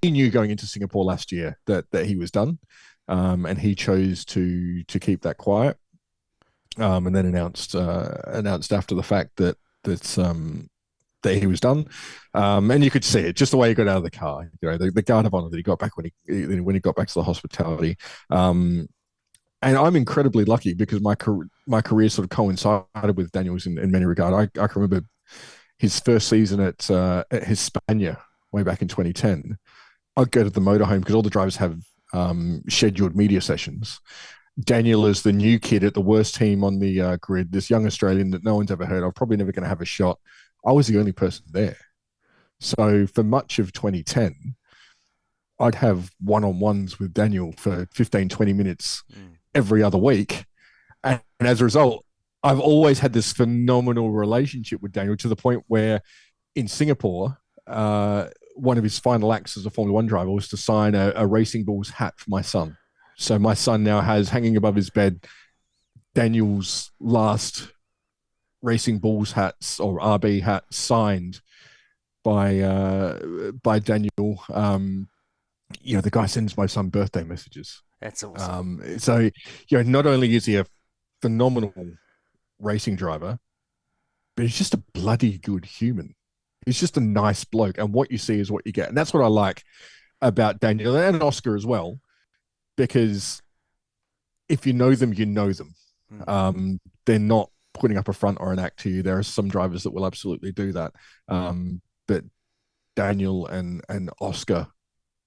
he knew going into Singapore last year that he was done, and he chose to keep that quiet, and then announced after the fact that he was done, and you could see it just the way he got out of the car. The guard of honor that he got back when he got back to the hospitality. And I'm incredibly lucky because my career sort of coincided with Daniel's in many regards. I can remember his first season at Hispania way back in 2010. I'd go to the motorhome because all the drivers have scheduled media sessions. Daniel is the new kid at the worst team on the grid, this young Australian that no one's ever heard of, probably never going to have a shot. I was the only person there. So for much of 2010, I'd have one-on-ones with Daniel for 15, 20 minutes every other week. And as a result, I've always had this phenomenal relationship with Daniel, to the point where in Singapore, one of his final acts as a Formula One driver was to sign a Racing Bulls hat for my son. So my son now has hanging above his bed Daniel's last Racing Bulls hats, or RB hats, signed by Daniel. The guy sends my son birthday messages. That's awesome. Not only is he a phenomenal racing driver, but he's just a bloody good human. He's just a nice bloke, and what you see is what you get. And that's what I like about Daniel and Oscar as well, because if you know them, you know them. They're not putting up a front or an act to you. There are some drivers that will absolutely do that. But Daniel and Oscar,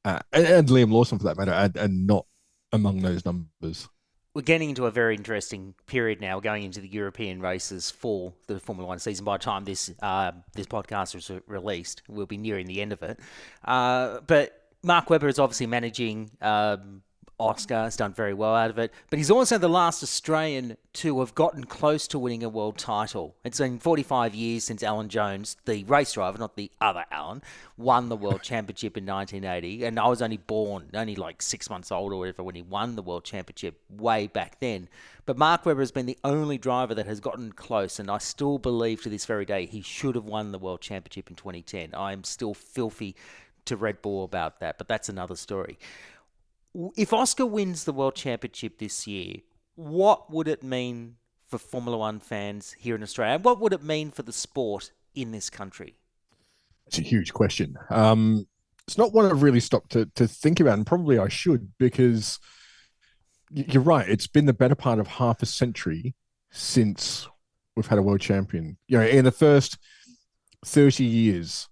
and Liam Lawson for that matter, are not among those numbers. We're getting into a very interesting period now. We're going into the European races for the Formula One season. By the time this podcast is released, we'll be nearing the end of it. But Mark Webber is obviously managing Oscar, has done very well out of it. But he's also the last Australian to have gotten close to winning a world title. It's been 45 years since Alan Jones, the race driver, not the other Alan, won the World Championship in 1980. And I was only like 6 months old or whatever when he won the World Championship way back then. But Mark Webber has been the only driver that has gotten close, and I still believe to this very day he should have won the World Championship in 2010. I'm still filthy to Red Bull about that, but that's another story. If Oscar wins the World Championship this year, what would it mean for Formula One fans here in Australia? And what would it mean for the sport in this country? It's a huge question. It's not one I've really stopped to think about, and probably I should, because you're right. It's been the better part of half a century since we've had a world champion. In the first 30 years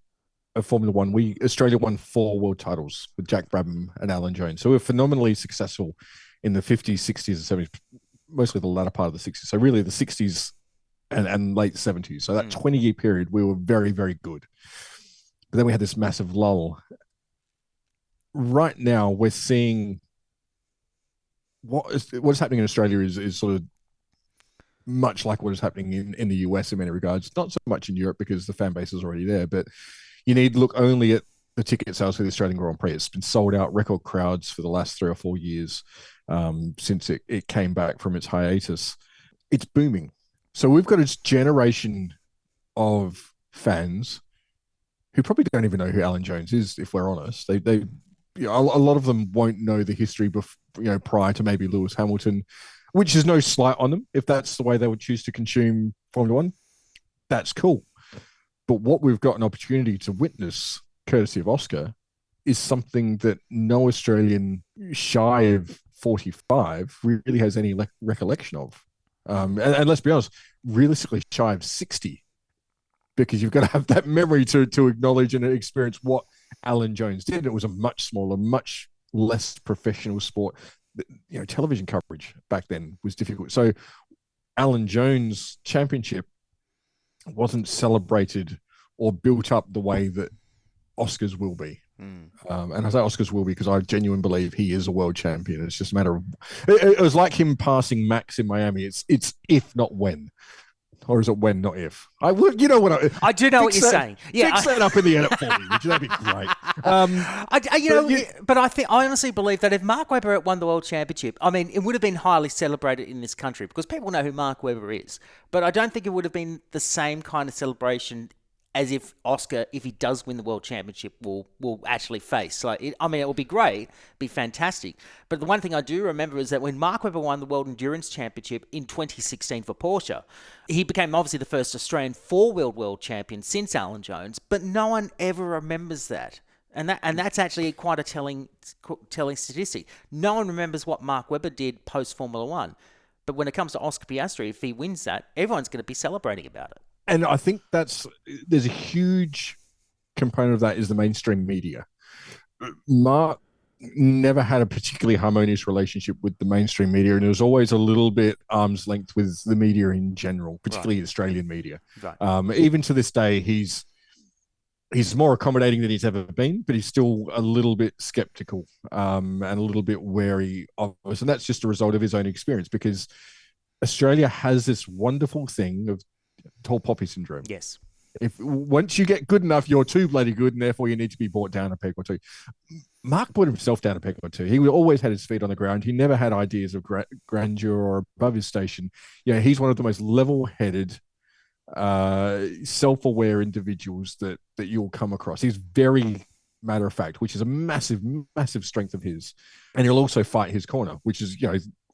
of Formula One, Australia won 4 world titles with Jack Brabham and Alan Jones. So we're phenomenally successful in the 50s, 60s, and 70s, mostly the latter part of the 60s. So really the 60s and late 70s. So that 20-year period, we were very, very good. But then we had this massive lull. Right now, we're seeing what is happening in Australia is sort of much like what is happening in the US in many regards. Not so much in Europe because the fan base is already there, but you need to look only at the ticket sales for the Australian Grand Prix. It's been sold out, record crowds for the last 3 or 4 years since it came back from its hiatus. It's booming. So we've got a generation of fans who probably don't even know who Alan Jones is, if we're honest. A lot of them won't know the history prior to maybe Lewis Hamilton, which is no slight on them. If that's the way they would choose to consume Formula One, that's cool. But what we've got an opportunity to witness courtesy of Oscar, is something that no Australian shy of 45 really has any recollection of. And let's be honest, realistically shy of 60, because you've got to have that memory to acknowledge and experience what Alan Jones did. It was a much smaller, much less professional sport. Television coverage back then was difficult. So Alan Jones' championship wasn't celebrated or built up the way that Oscars will be. And I say Oscars will be because I genuinely believe he is a world champion. It's just a matter of, it was like him passing Max in Miami. It's if, not when. Or is it when, not if? I do know what you're saying. Yeah, fix that up in the edit for me. That'd be great. But I honestly believe that if Mark Webber had won the world championship, I mean, it would have been highly celebrated in this country because people know who Mark Webber is. But I don't think it would have been the same kind of celebration as if Oscar, if he does win the world championship, will actually face. It will be great, be fantastic. But the one thing I do remember is that when Mark Webber won the World Endurance Championship in 2016 for Porsche, he became obviously the first Australian four-wheel world champion since Alan Jones, but no one ever remembers that. And that's actually quite a telling statistic. No one remembers what Mark Webber did post-Formula One. But when it comes to Oscar Piastri, if he wins that, everyone's going to be celebrating about it. And I think there's a huge component of that is the mainstream media. Mark never had a particularly harmonious relationship with the mainstream media, and it was always a little bit arm's length with the media in general, particularly Australian media. Right. Even to this day, he's more accommodating than he's ever been, but he's still a little bit skeptical and a little bit wary of us. And that's just a result of his own experience, because Australia has this wonderful thing of tall poppy syndrome. Yes. If once you get good enough, you're too bloody good, and therefore you need to be brought down a peg or two. Mark put himself down a peg or two. He always had his feet on the ground. He never had ideas of grandeur or above his station. He's one of the most level-headed, self-aware individuals that you'll come across. He's very matter of fact, which is a massive, massive strength of his. And he'll also fight his corner, which is,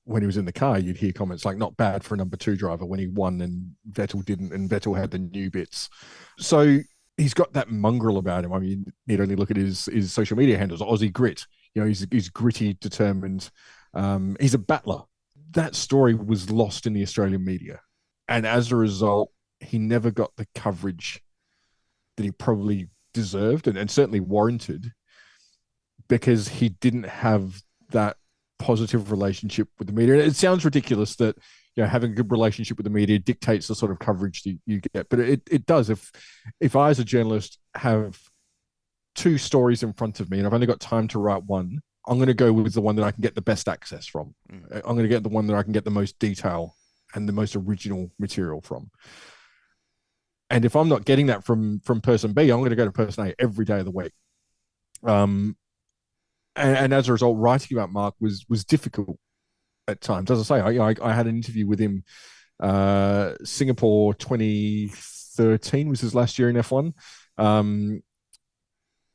when he was in the car, you'd hear comments like, not bad for a number two driver when he won and Vettel didn't, and Vettel had the new bits. So he's got that mongrel about him. I mean, you need only look at his social media handles, Aussie Grit. He's gritty, determined. He's a battler. That story was lost in the Australian media. And as a result, he never got the coverage that he probably deserved and certainly warranted, because he didn't have that positive relationship with the media. And it sounds ridiculous that having a good relationship with the media dictates the sort of coverage that you get, but it does. If I as a journalist have two stories in front of me and I've only got time to write one, I'm going to go with the one that I can get the best access from. I'm going to get the one that I can get the most detail and the most original material from. And if I'm not getting that from person B, I'm going to go to person A every day of the week. And as a result, writing about Mark was difficult at times. As I say, I had an interview with him. Singapore 2013 was his last year in F1.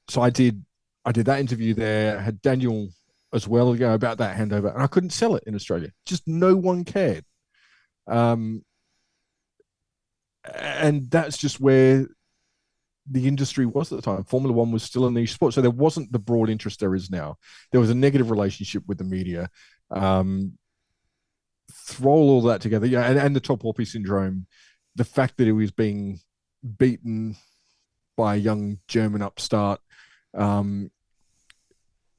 So I did that interview there. I had Daniel as well, about that handover, and I couldn't sell it in Australia. Just no one cared. And that's just where the industry was at the time. Formula One was still a niche sport, so there wasn't the broad interest there is now. There was a negative relationship with the media. Throw all that together, and the tall poppy syndrome, the fact that he was being beaten by a young German upstart, it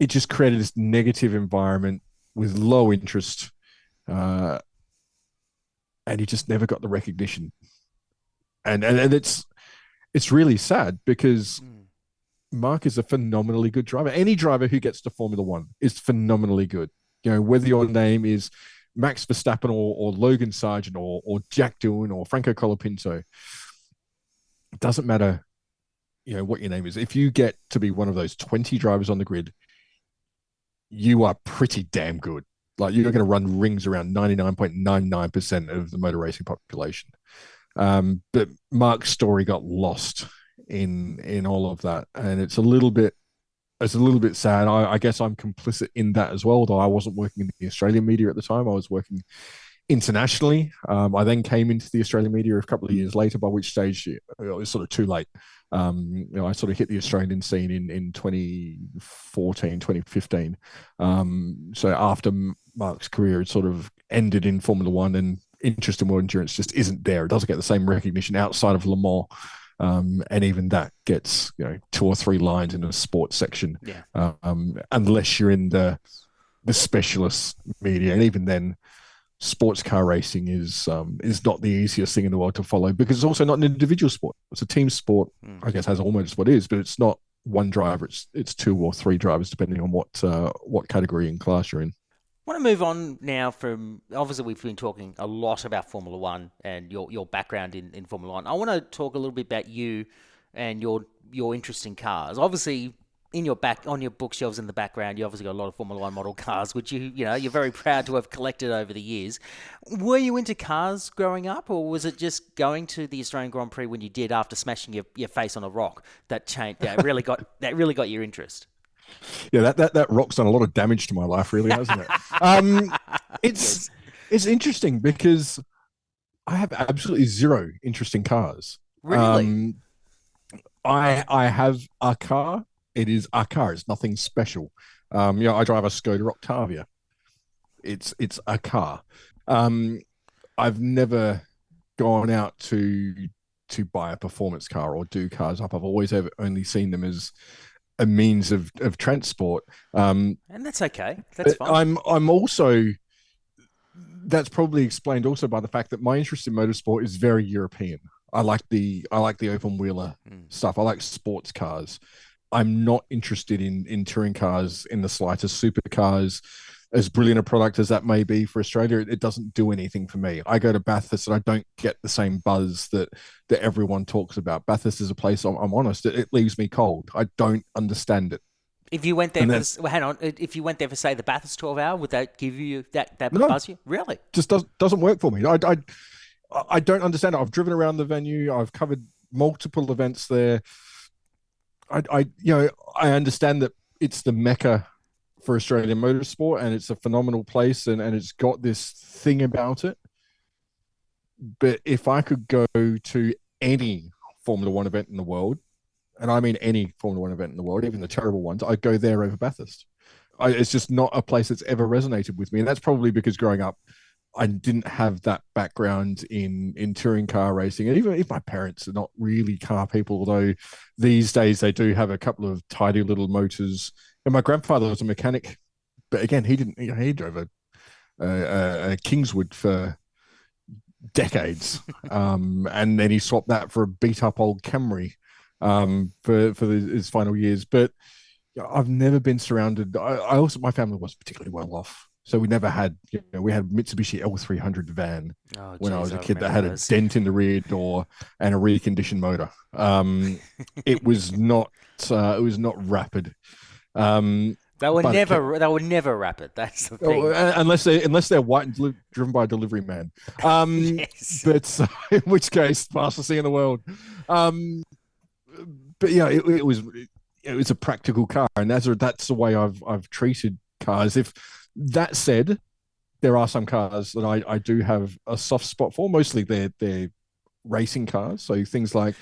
just created this negative environment with low interest, and he just never got the recognition. And it's really sad, because Mark is a phenomenally good driver. Any driver who gets to Formula One is phenomenally good. Whether your name is Max Verstappen or Logan Sargent or Jack Doohan or Franco Colapinto, it doesn't matter, what your name is. If you get to be one of those 20 drivers on the grid, you are pretty damn good. Like, you're going to run rings around 99.99% of the motor racing population. But Mark's story got lost in all of that, and it's a little bit sad. I guess I'm complicit in that as well, although I wasn't working in the Australian media at the time. I was working internationally. I then came into the Australian media a couple of years later, by which stage it was sort of too late. I sort of hit the Australian scene in 2014, 2015. So after Mark's career had sort of ended in Formula One, and interest in world endurance just isn't there. It doesn't get the same recognition outside of Le Mans. And even that gets 2 or 3 lines in a sports section, unless you're in the specialist media, and even then, sports car racing is not the easiest thing in the world to follow, because it's also not an individual sport. It's a team sport. I guess has almost what it is, but it's not one driver. It's 2 or 3 drivers depending on what category and class you're in. I want to move on now from, obviously we've been talking a lot about Formula One and your background in Formula One. I want to talk a little bit about you and your interest in cars. Obviously, on your bookshelves in the background, you obviously got a lot of Formula One model cars, which you're very proud to have collected over the years. Were you into cars growing up, or was it just going to the Australian Grand Prix when you did after smashing your face on a rock that really got your interest? Yeah, that rock's done a lot of damage to my life, really, hasn't it? It's interesting because I have absolutely zero interest in cars. Really? I have a car. It is a car. It's nothing special. I drive a Skoda Octavia. It's a car. I've never gone out to buy a performance car or do cars up. I've always only seen them as a means of transport. And that's okay. That's fine. I'm also, that's probably explained also by the fact that my interest in motorsport is very European. I like the open wheeler stuff. I like sports cars. I'm not interested in touring cars in the slightest. Supercars, as brilliant a product as that may be for Australia, it doesn't do anything for me. I go to Bathurst and I don't get the same buzz that everyone talks about. Bathurst is a place, I'm honest, it leaves me cold. I don't understand it. If you went there if you went there for, say, the Bathurst 12 hour, would that give you that buzz? You really? Just doesn't work for me. I don't understand it. I've driven around the venue. I've covered multiple events there. I understand that it's the mecca for Australian motorsport, and it's a phenomenal place, and it's got this thing about it. But if I could go to any Formula One event in the world, and I mean any Formula One event in the world, even the terrible ones, I'd go there over Bathurst. It's just not a place that's ever resonated with me, and that's probably because growing up, I didn't have that background in touring car racing. And even if my parents are not really car people, although these days they do have a couple of tidy little motors. And my grandfather was a mechanic, but again, he didn't. He drove a Kingswood for decades, and then he swapped that for a beat up old Camry for his final years. But I've never been surrounded. I also, my family wasn't particularly well off. So we never had, we had Mitsubishi L300 van when I was a kid that had a dent in the rear door and a reconditioned motor. It was not rapid. They were never rapid. That's the thing. Unless they're white and driven by a delivery man. Yes. But in which case, fastest thing in the world. But yeah, it was a practical car, and that's the way I've treated cars. If that said, there are some cars that I do have a soft spot for. Mostly they're racing cars. So things like,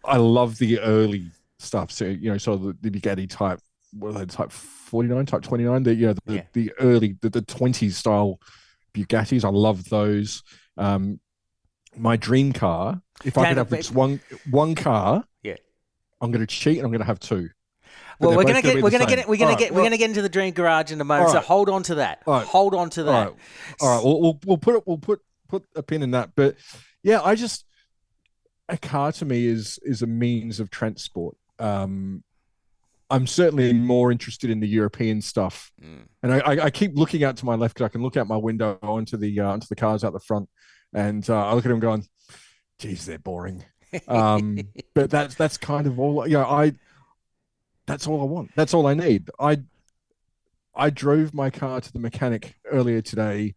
I love the early stuff. So, the Bugatti type, what are they, type 49, type 29, the early, the 20s style Bugattis. I love those. My dream car, if I could have just one car, I'm going to cheat and I'm going to have two. Well, we're gonna get into the dream garage in a moment. So hold on to that. Hold on to that. All right. We'll put a pin in that. But yeah, a car to me is a means of transport. I'm certainly more interested in the European stuff, and I keep looking out to my left because I can look out my window onto the cars out the front, and I look at them going, "Geez, they're boring." But that's kind of all. That's all I want. That's all I need. I drove my car to the mechanic earlier today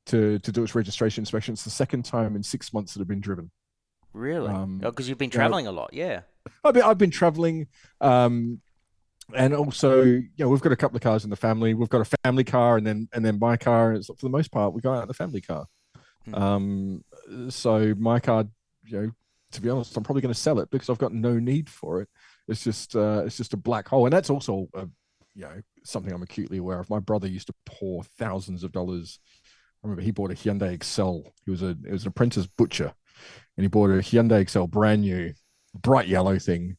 to do its registration inspection. It's the second time in 6 months that I've been driven. Really? Because you've been traveling a lot, yeah. I've been traveling, and also, we've got a couple of cars in the family. We've got a family car, and then my car. And for the most part, we go out in the family car. So my car, to be honest, I'm probably going to sell it because I've got no need for it. It's just a black hole, and that's also something I'm acutely aware of. My brother used to pour thousands of dollars. I remember he bought a Hyundai Excel. It was an apprentice butcher, and he bought a Hyundai Excel, brand new, bright yellow thing.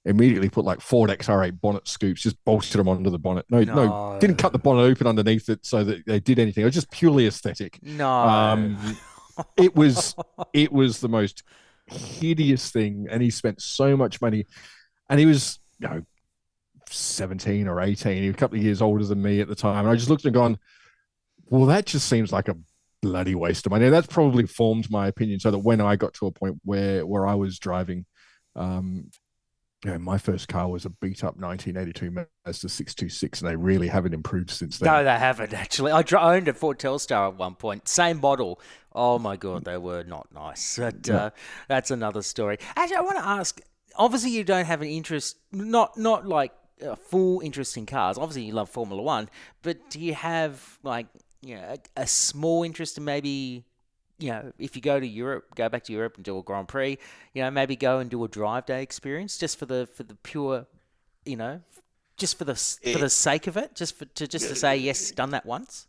Immediately put like Ford XR8 bonnet scoops, just bolted them onto the bonnet. No, didn't cut the bonnet open underneath it so that they did anything. It was just purely aesthetic. No. It was the most hideous thing, and he spent so much money, and he was 17 or 18. He was a couple of years older than me at the time, and I just looked and gone, well, that just seems like a bloody waste of money. That's probably formed my opinion, so that when I got to a point where I was driving, my first car was a beat-up 1982 Mazda 626, and they really haven't improved since then. No, they haven't, actually. I owned a Ford Telstar at one point. Same model. Oh, my God, they were not nice. But, that's another story. Actually, I want to ask, obviously you don't have an interest, not like a full interest in cars. Obviously you love Formula One, but do you have, like, a small interest in maybe... if you go back to Europe and do a Grand Prix, maybe go and do a drive day experience just for the pure, just for the sake of it, just to say yes, done that once.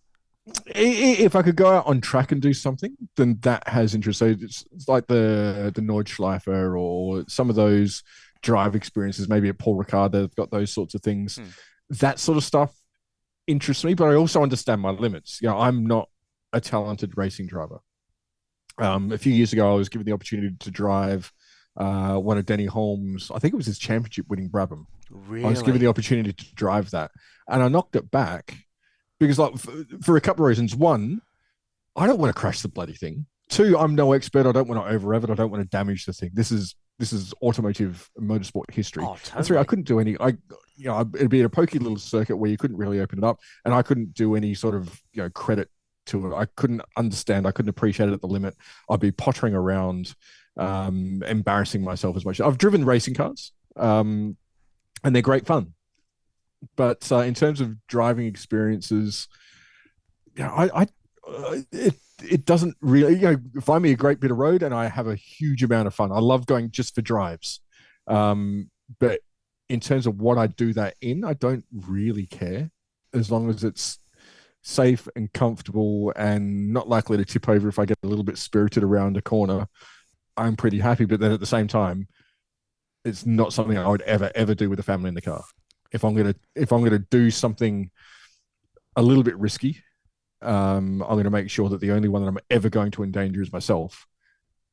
If I could go out on track and do something, then that has interest. So it's like the Nordschleife or some of those drive experiences, maybe at Paul Ricard, they've got those sorts of things. That sort of stuff interests me, but I also understand my limits. I'm not a talented racing driver. A few years ago, I was given the opportunity to drive one of Denny Holmes', I think it was his championship-winning Brabham. Really? I was given the opportunity to drive that, and I knocked it back because, like, for a couple of reasons. One, I don't want to crash the bloody thing. Two, I'm no expert. I don't want to over-rev it. I don't want to damage the thing. This is automotive motorsport history. Oh, totally. And three, I couldn't do any. It'd be a pokey little circuit where you couldn't really open it up, and I couldn't do any sort of credit to it. I couldn't understand. I couldn't appreciate it at the limit. I'd be pottering around, embarrassing myself as much. I've driven racing cars, and they're great fun. But in terms of driving experiences, it doesn't really, find me a great bit of road and I have a huge amount of fun. I love going just for drives. But in terms of what I do that in, I don't really care as long as it's safe and comfortable and not likely to tip over if I get a little bit spirited around a corner. I'm pretty happy, but then at the same time, it's not something I would ever do with a family in the car. If I'm gonna do something a little bit risky, I'm gonna make sure that the only one that I'm ever going to endanger is myself,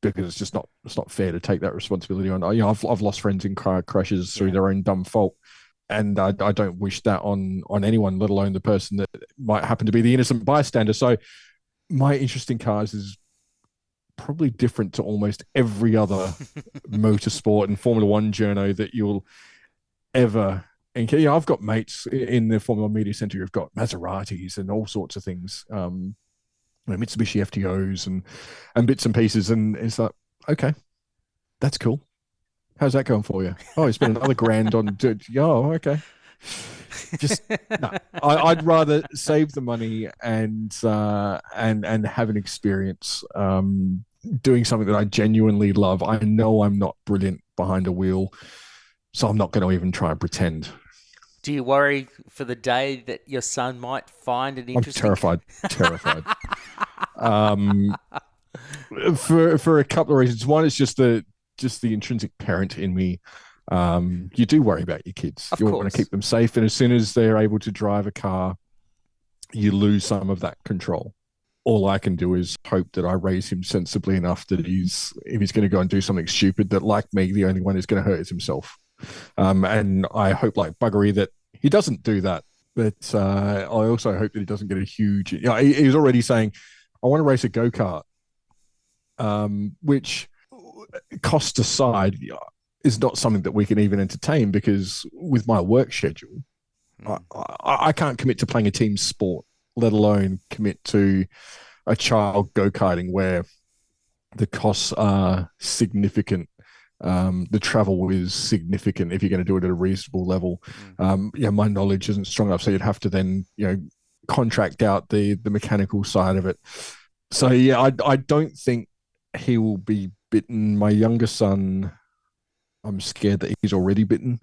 because it's not fair to take that responsibility on. I've lost friends in car crashes through their own dumb fault, and I don't wish that on anyone, let alone the person that might happen to be the innocent bystander. So my interest in cars is probably different to almost every other motorsport and Formula One journo that you'll ever encounter. I've got mates in the Formula One Media Centre who've got Maseratis and all sorts of things, Mitsubishi FTOs and bits and pieces, and it's like, okay, that's cool. How's that going for you? Oh, you spent another grand on. Oh, okay. Just no. I'd rather save the money and have an experience doing something that I genuinely love. I know I'm not brilliant behind a wheel, so I'm not going to even try and pretend. Do you worry for the day that your son might find it interesting? I'm terrified. For a couple of reasons. One is just the intrinsic parent in me. You do worry about your kids. You want to keep them safe, and as soon as they're able to drive a car, you lose some of that control. All I can do is hope that I raise him sensibly enough that if he's going to go and do something stupid, that, like me, the only one who's going to hurt is himself. And I hope, like buggery, that he doesn't do that. But I also hope that he doesn't get a huge... he was already saying, I want to race a go-kart, which, cost aside, is not something that we can even entertain, because with my work schedule, I can't commit to playing a team sport, let alone commit to a child go-karting where the costs are significant. The travel is significant if you're going to do it at a reasonable level. My knowledge isn't strong enough, so you'd have to then, contract out the mechanical side of it. So yeah, I don't think he will be bitten. My younger son, I'm scared that he's already bitten.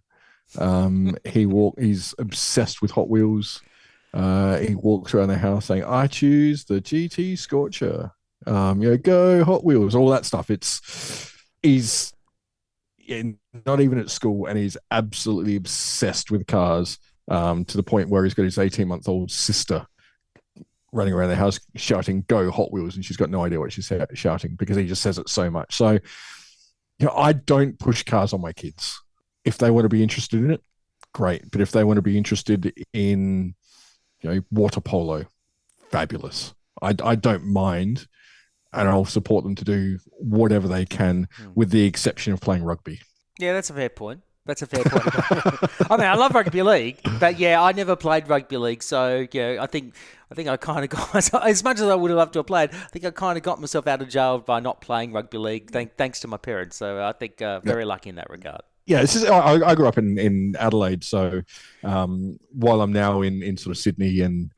He's obsessed with Hot Wheels. He walks around the house saying, "I choose the GT Scorcher." Go Hot Wheels, all that stuff. He's yeah, not even at school, and he's absolutely obsessed with cars. To the point where he's got his 18-month-old sister running around the house shouting, "Go Hot Wheels," and she's got no idea what she's shouting because he just says it so much. So, I don't push cars on my kids. If they want to be interested in it, great. But if they want to be interested in, water polo, fabulous. I don't mind, and I'll support them to do whatever they can, with the exception of playing rugby. Yeah, that's a fair point. That's a fair point. I mean, I love rugby league, but yeah, I never played rugby league, so I think I kind of got myself, as much as I would have loved to have played, I think I kind of got myself out of jail by not playing rugby league, thanks to my parents. So I think very lucky in that regard. Yeah, I grew up in Adelaide, so while I'm now in sort of Sydney and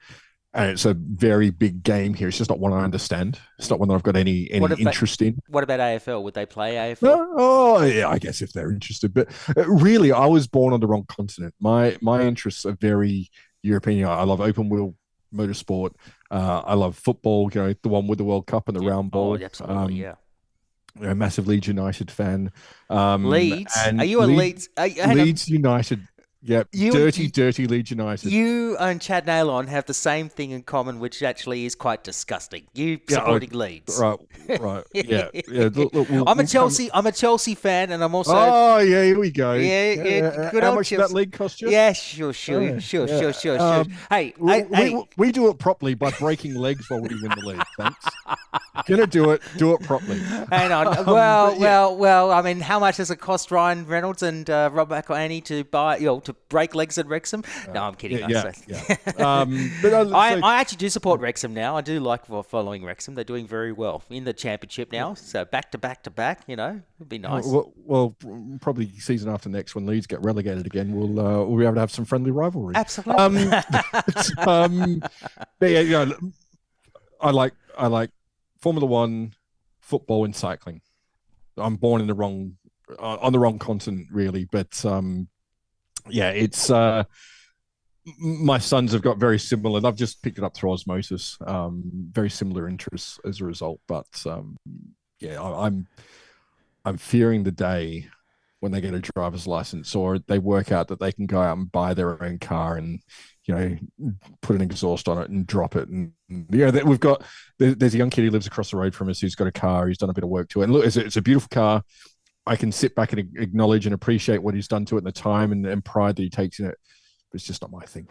it's a very big game here. It's just not one I understand. It's not one that I've got any interest in. What about AFL? Would they play AFL? Oh, yeah, I guess if they're interested. But really, I was born on the wrong continent. My interests are very European. I love open wheel motorsport. I love football. The one with the World Cup and the round ball. Oh, absolutely, yeah. A massive Leeds United fan. Leeds? Are you a Leeds? Leeds United. Yep, dirty Leeds United. You and Chad Nailon have the same thing in common, which actually is quite disgusting. You supporting Leeds, right? Yeah. Look, I'm a Chelsea fan, and I'm also. Oh yeah, here we go. Yeah. Good How old much Chelsea. did that league cost you? Yeah, sure. Hey, we do it properly by breaking legs while we win the league. Thanks. Gonna do it properly. Hang on. Well. I mean, how much does it cost Ryan Reynolds and Rob McElhenney to buy? To break legs at Wrexham? No, I'm kidding. Yeah. I actually do support Wrexham now. I do like following Wrexham. They're doing very well in the championship now. So back to back. It'd be nice. Well, probably season after next when Leeds get relegated again, we'll be able to have some friendly rivalry. Absolutely. But yeah, I like Formula One, football, and cycling. I'm born in on the wrong continent, really, but. It's my sons have got very similar. I've just picked it up through osmosis. Very similar interests as a result. But I'm fearing the day when they get a driver's license or they work out that they can go out and buy their own car and put an exhaust on it and drop it. And we've got there's a young kid who lives across the road from us who's got a car. He's done a bit of work to it. And look, it's a beautiful car. I can sit back and acknowledge and appreciate what he's done to it and the time and pride that he takes in it. But it's just not my thing.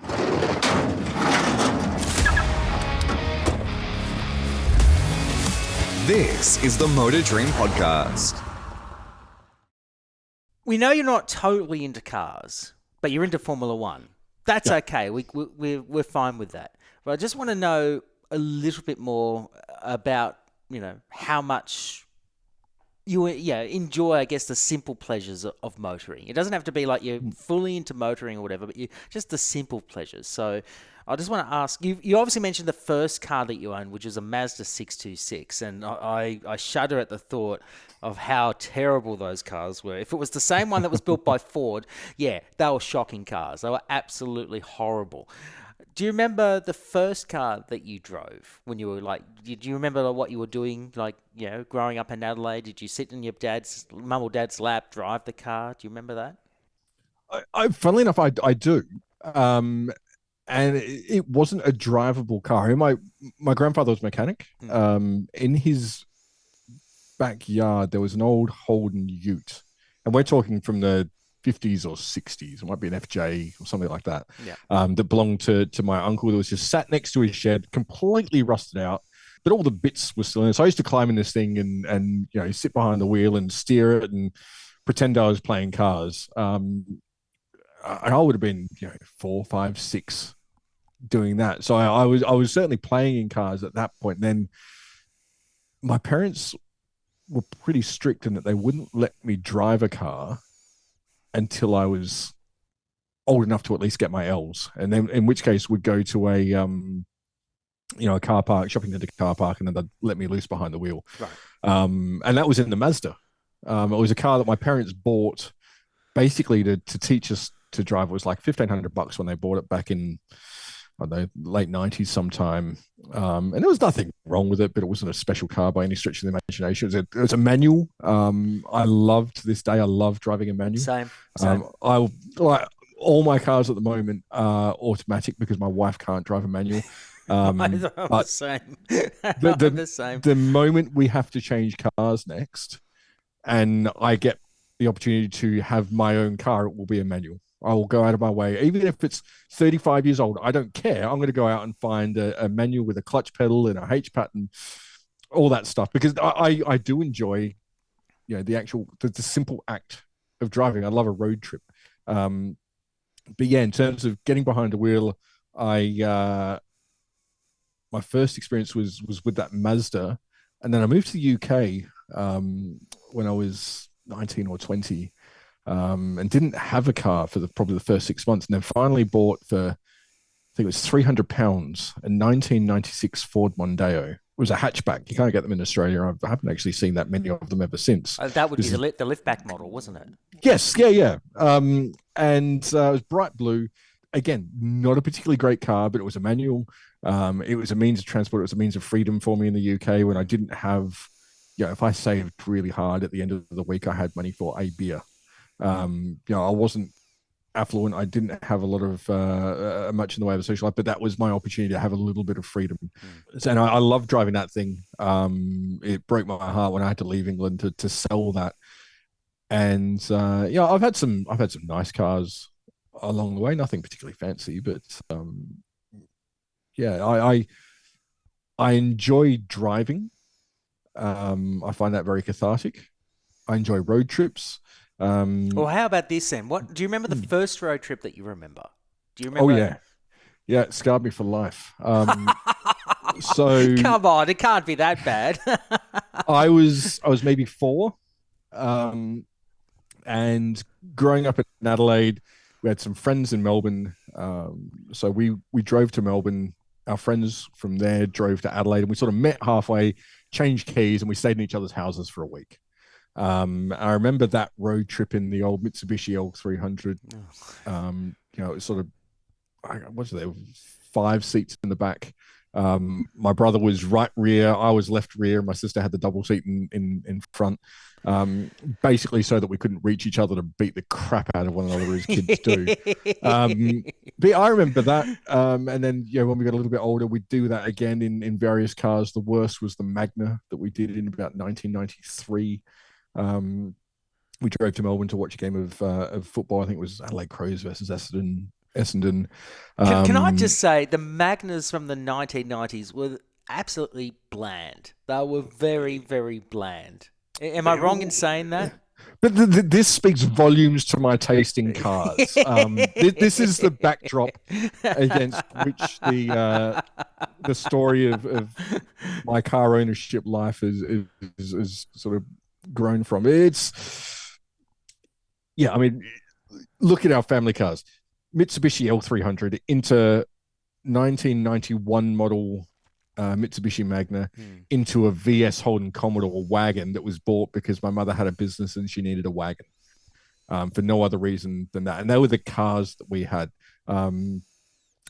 This is the Motor Dream Podcast. We know you're not totally into cars, but you're into Formula One. That's okay. We're fine with that. But I just want to know a little bit more about, how much you enjoy, I guess, the simple pleasures of motoring. It doesn't have to be like you're fully into motoring or whatever, but just the simple pleasures. So I just want to ask, you obviously mentioned the first car that you owned, which was a Mazda 626, and I shudder at the thought of how terrible those cars were. If it was the same one that was built by Ford, they were shocking cars. They were absolutely horrible. Do you remember the first car that you drove when you were did you remember what you were doing, growing up in Adelaide? Did you sit in your mum or dad's lap, drive the car? Do you remember that? Funnily enough, I do. And it wasn't a drivable car. My grandfather was a mechanic. In his backyard, there was an old Holden Ute. And we're talking from the 50s or 60s. It might be an FJ or something like that. That belonged to my uncle that was just sat next to his shed, completely rusted out, but all the bits were still in it. So I used to climb in this thing and sit behind the wheel and steer it and pretend I was playing cars. And I would have been 4, 5, 6 doing that. So I was certainly playing in cars at that point. Then my parents were pretty strict in that they wouldn't let me drive a car until I was old enough to at least get my L's, and then in which case we'd go to a a car park, shopping at a car park, and then they'd let me loose behind the wheel. Right. And that was in the Mazda. It was a car that my parents bought basically to teach us to drive. It was like $1,500 when they bought it back in, I don't know, late 90s sometime. And there was nothing wrong with it, but it wasn't a special car by any stretch of the imagination. It was a manual. I love, to this day, I love driving a manual. Same. I like all my cars at the moment are automatic because my wife can't drive a manual. I'm the But same. the, I'm the same. the moment we have to change cars next, and I get the opportunity to have my own car, it will be a manual. I will go out of my way, even if it's 35 years old. I don't care. I'm going to go out and find a manual with a clutch pedal and a H pattern, all that stuff, because I do enjoy, the simple act of driving. I love a road trip. But yeah, in terms of getting behind the wheel, my first experience was with that Mazda, and then I moved to the UK when I was 19 or 20, and didn't have a car for probably the first 6 months, and then finally bought for, I think it was £300, a 1996 Ford Mondeo. It was a hatchback. You can't get them in Australia. I haven't actually seen that many of them ever since. That would be the liftback model, wasn't it? Yes, yeah. And it was bright blue. Again, not a particularly great car, but it was a manual. It was a means of transport. It was a means of freedom for me in the UK when I didn't have, if I saved really hard at the end of the week, I had money for a beer. I wasn't affluent. I didn't have a lot of much in the way of a social life, but that was my opportunity to have a little bit of freedom. And I love driving that thing. It broke my heart when I had to leave England to sell that. And I've had some nice cars along the way, nothing particularly fancy, but I enjoy driving. I find that very cathartic. I enjoy road trips. Well, how about this then? What do you remember the first road trip that you remember? Do you remember? Oh yeah, it scarred me for life. So come on, it can't be that bad. I was maybe 4, and growing up in Adelaide, we had some friends in Melbourne. So we drove to Melbourne. Our friends from there drove to Adelaide, and we sort of met halfway, changed keys, and we stayed in each other's houses for a week. I remember that road trip in the old Mitsubishi L300. It was sort of, what's there, 5 seats in the back. My brother was right rear, I was left rear, my sister had the double seat in front, basically so that we couldn't reach each other to beat the crap out of one another as kids do. But I remember that, and then when we got a little bit older, we'd do that again in various cars. The worst was the Magna that we did in about 1993. We drove to Melbourne to watch a game of football. I think it was Adelaide Crows versus Essendon. Can I just say the Magnas from the 1990s were absolutely bland. They were very, very bland. Am I wrong in saying that? But this speaks volumes to my taste in cars. This is the backdrop against which the story of my car ownership life is sort of grown from. Look at our family cars. Mitsubishi L300 into 1991 model Mitsubishi Magna into a VS Holden Commodore wagon that was bought because my mother had a business and she needed a wagon for no other reason than that. And they were the cars that we had. I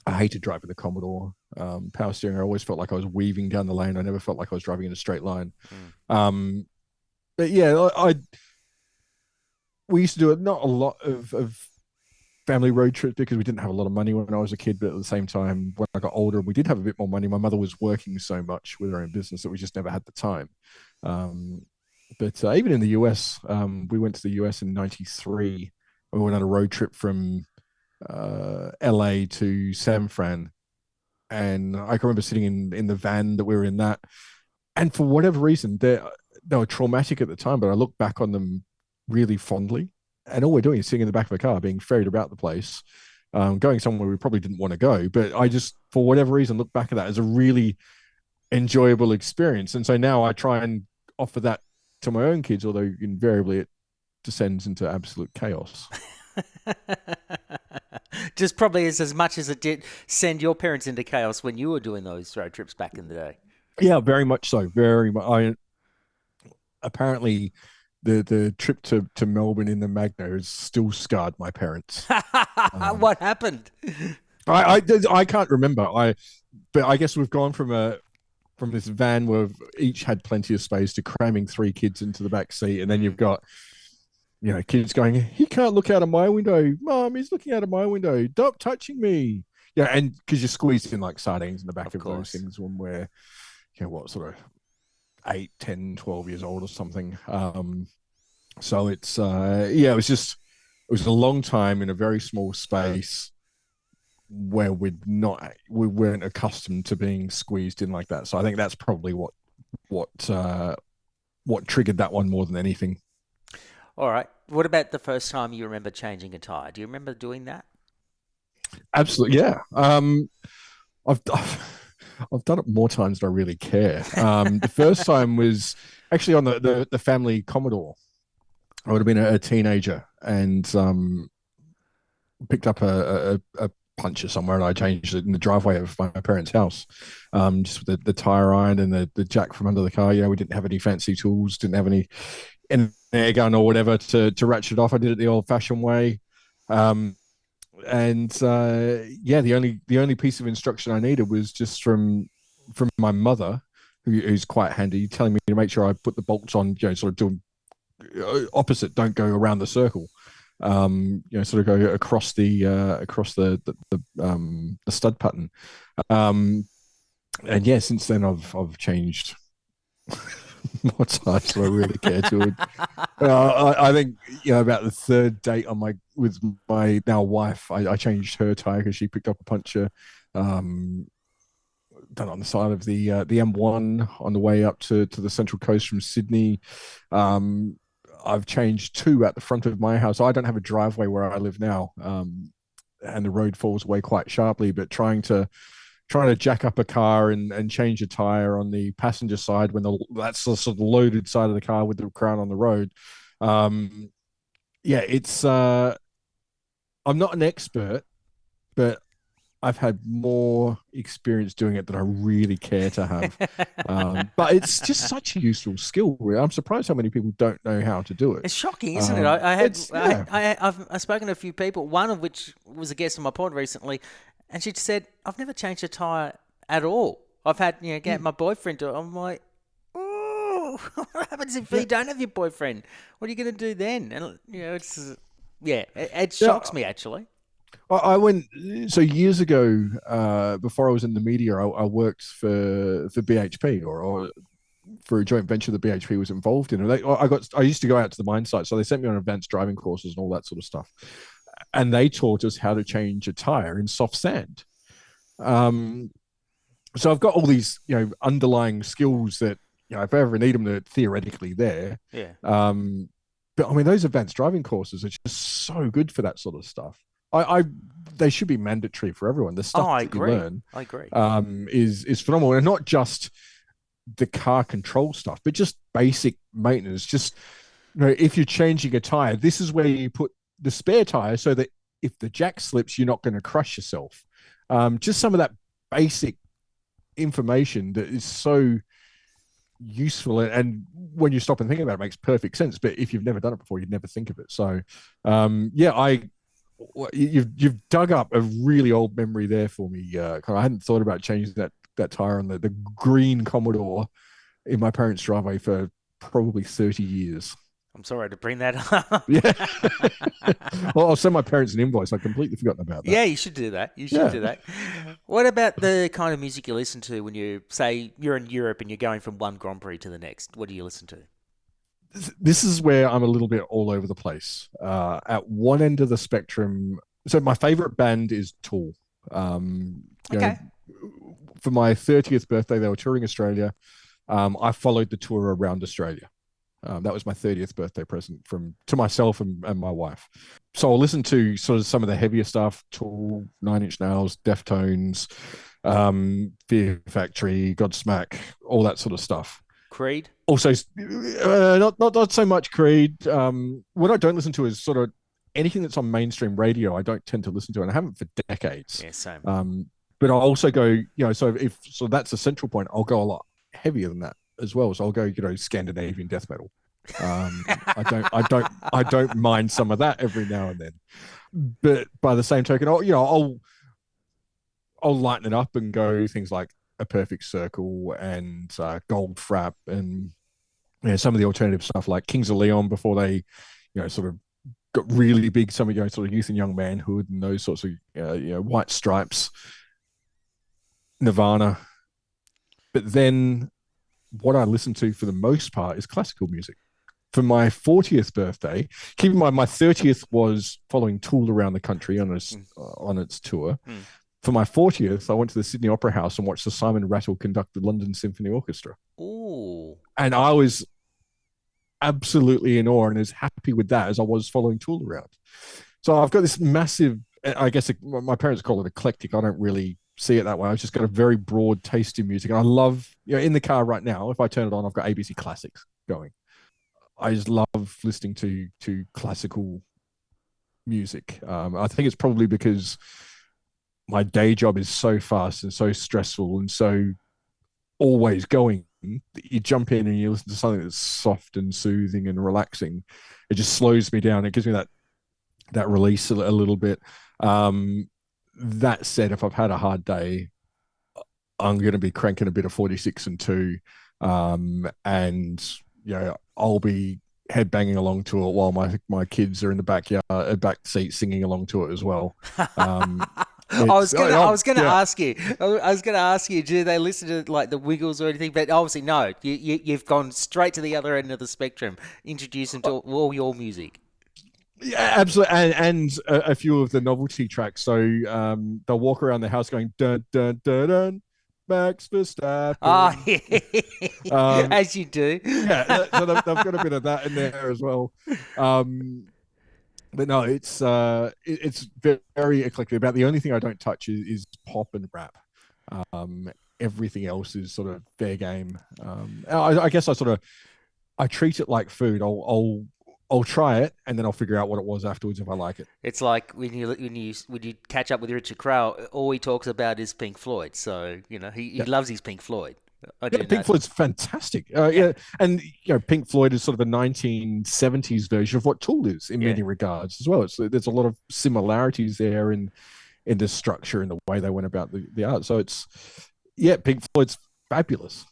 hated driving the Commodore. Power steering, I always felt like I was weaving down the lane. I never felt like I was driving in a straight line. But yeah, we used to do not a lot of family road trips because we didn't have a lot of money when I was a kid, but at the same time, when I got older and we did have a bit more money, my mother was working so much with her own business that we just never had the time. But even in the US, we went to the US in 93. We went on a road trip from LA to San Fran. And I can remember sitting in the van that we were in that. And for whatever reason, they were traumatic at the time, but I look back on them really fondly. And all we're doing is sitting in the back of a car, being ferried about the place, going somewhere we probably didn't want to go. But I just, for whatever reason, look back at that as a really enjoyable experience. And so now I try and offer that to my own kids, although invariably it descends into absolute chaos. Just probably as much as it did send your parents into chaos when you were doing those road trips back in the day. Yeah, very much so. Very much. Apparently the trip to Melbourne in the Magna has still scarred my parents. What happened? I can't remember. But I guess we've gone from this van where we've each had plenty of space to cramming three kids into the back seat, and then you've got kids going, he can't look out of my window, Mom, he's looking out of my window, stop touching me. Yeah, and because you're squeezed in like sardines in the back of those things when we're what sort of 8, 10, 12 years old or something. So it's it was a long time in a very small space where we weren't accustomed to being squeezed in like that. So I think that's probably what triggered that one more than anything. All right. What about the first time you remember changing a tire? Do you remember doing that? Absolutely, yeah. I've done it more times than I really care. The first time was actually on the family Commodore. I would have been a teenager and picked up a puncture somewhere, and I changed it in the driveway of my parents' house. Just with the tire iron and the jack from under the car. We didn't have any fancy tools, didn't have any air gun or whatever to ratchet it off. I did it the old-fashioned way. The only piece of instruction I needed was just from my mother, who's quite handy, telling me to make sure I put the bolts on, sort of doing opposite, don't go around the circle, sort of go across the stud pattern. And yeah, since then I've changed more times than I really care to. I think about the third date with my now wife, I changed her tire because she picked up a puncture. Done on the side of the M1 on the way up to the Central Coast from Sydney. I've changed two at the front of my house. I don't have a driveway where I live now, and the road falls away quite sharply. But trying to jack up a car and change a tire on the passenger side when that's the sort of loaded side of the car with the crown on the road. It's I'm not an expert, but I've had more experience doing it than I really care to have. But it's just such a useful skill. I'm surprised how many people don't know how to do it. It's shocking, isn't it? I've spoken to a few people, one of which was a guest on my pod recently, and she said, I've never changed a tyre at all. I've had, get my boyfriend to it. I'm like, oh, what happens if you don't have your boyfriend? What are you going to do then? And, it shocks me, actually. I went, so years ago, before I was in the media, I worked for BHP or for a joint venture that BHP was involved in. I used to go out to the mine site, so they sent me on advanced driving courses and all that sort of stuff. And they taught us how to change a tire in soft sand. So I've got all these, underlying skills that, if I ever need them, they're theoretically there. Yeah. But I mean, those advanced driving courses are just so good for that sort of stuff. They should be mandatory for everyone. The stuff that you learn, I agree, is phenomenal, and not just the car control stuff, but just basic maintenance. Just if you're changing a tire, this is where you put the spare tire so that if the jack slips, you're not going to crush yourself. Just some of that basic information that is so useful, and when you stop and think about it, makes perfect sense. But if you've never done it before, you'd never think of it. So, you've dug up a really old memory there for me. I hadn't thought about changing that tire on the green Commodore in my parents' driveway for probably 30 years. I'm sorry to bring that up. Yeah. Well, I'll send my parents an invoice. I've completely forgotten about that. Yeah, you should do that. Do that. What about the kind of music you listen to when you say you're in Europe and you're going from one Grand Prix to the next? What do you listen to? This is where I'm a little bit all over the place. At one end of the spectrum, so my favorite band is Tool. Okay. For my 30th birthday, they were touring Australia. I followed the tour around Australia. That was my 30th birthday present to myself and my wife. So I'll listen to sort of some of the heavier stuff: Tool, Nine Inch Nails, Deftones, Fear Factory, Godsmack, all that sort of stuff. Creed? Also, not so much Creed. What I don't listen to is sort of anything that's on mainstream radio, I don't tend to listen to, and I haven't for decades. Yeah, same. But I'll also go, so that's a central point. I'll go a lot heavier than that as well. So I'll go, Scandinavian death metal. I don't mind some of that every now and then. But by the same token, I'll lighten it up and go things like A Perfect Circle and Gold Frap and some of the alternative stuff like Kings of Leon before they, sort of got really big. Some of sort of Youth and Young Manhood and those sorts of White Stripes, Nirvana. But then what I listen to for the most part is classical music. For my 40th birthday, keep in mind my 30th was following Tool around the country on its tour. For my 40th, I went to the Sydney Opera House and watched the Simon Rattle conduct the London Symphony Orchestra. Ooh. And I was absolutely in awe and as happy with that as I was following Tool around. So I've got this massive, I guess my parents call it eclectic. I don't really see it that way. I've just got a very broad taste in music. And I love, in the car right now, if I turn it on, I've got ABC Classics going. I just love listening to classical music. I think it's probably because my day job is so fast and so stressful and so always going. You jump in and you listen to something that's soft and soothing and relaxing. It just slows me down. It gives me that release a little bit. That said, if I've had a hard day, I'm going to be cranking a bit of 46 and 2, and I'll be headbanging along to it while my kids are in the back seat singing along to it as well. I was gonna ask you, do they listen to like the Wiggles or anything? But obviously, no. You've gone straight to the other end of the spectrum. Introduce them to all your music. Yeah, absolutely, and a few of the novelty tracks. So they'll walk around the house going dun dun dun dun, Max Verstappen. As you do. Yeah, so they've got a bit of that in there as well. But no, it's very eclectic. About the only thing I don't touch is pop and rap. Everything else is sort of fair game. I guess I treat it like food. I'll try it and then I'll figure out what it was afterwards if I like it. It's like when you catch up with Richard Crowe, all he talks about is Pink Floyd. So he loves his Pink Floyd. Pink Floyd's fantastic. And Pink Floyd is sort of a 1970s version of what Tool is in many regards as well. There's a lot of similarities there in the structure and the way they went about the art. So Pink Floyd's fabulous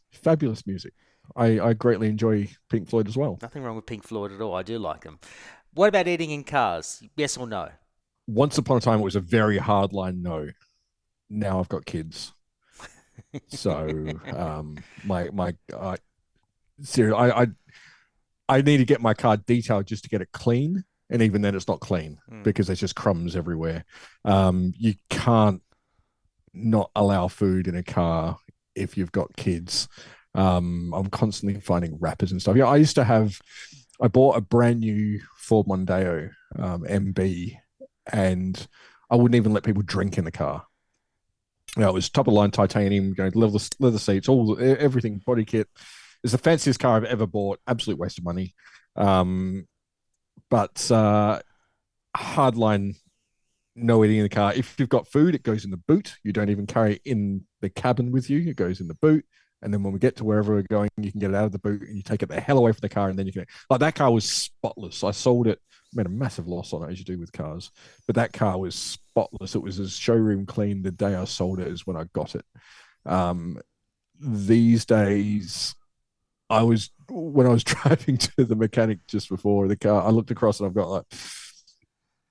music. I greatly enjoy Pink Floyd as well. Nothing wrong with Pink Floyd at all. I do like them. What about eating in cars? Yes or no? Once upon a time, it was a very hard line no. Now I've got kids. So seriously, I need to get my car detailed just to get it clean, and even then it's not clean because there's just crumbs everywhere. You can't not allow food in a car if you've got kids. I'm constantly finding wrappers and stuff. I bought a brand new Ford Mondeo MB, and I wouldn't even let people drink in the car. It was top of line titanium, leather seats, everything, body kit. It's the fanciest car I've ever bought. Absolute waste of money. But hardline, no eating in the car. If you've got food, it goes in the boot. You don't even carry it in the cabin with you. It goes in the boot. And then when we get to wherever we're going, you can get it out of the boot and you take it the hell away from the car. And then you can, like, that car was spotless. I sold it, made a massive loss on it, as you do with cars. But that car was spotless. It was as showroom clean the day I sold it as when I got it. These days, when I was driving to the mechanic just before the car, I looked across and I've got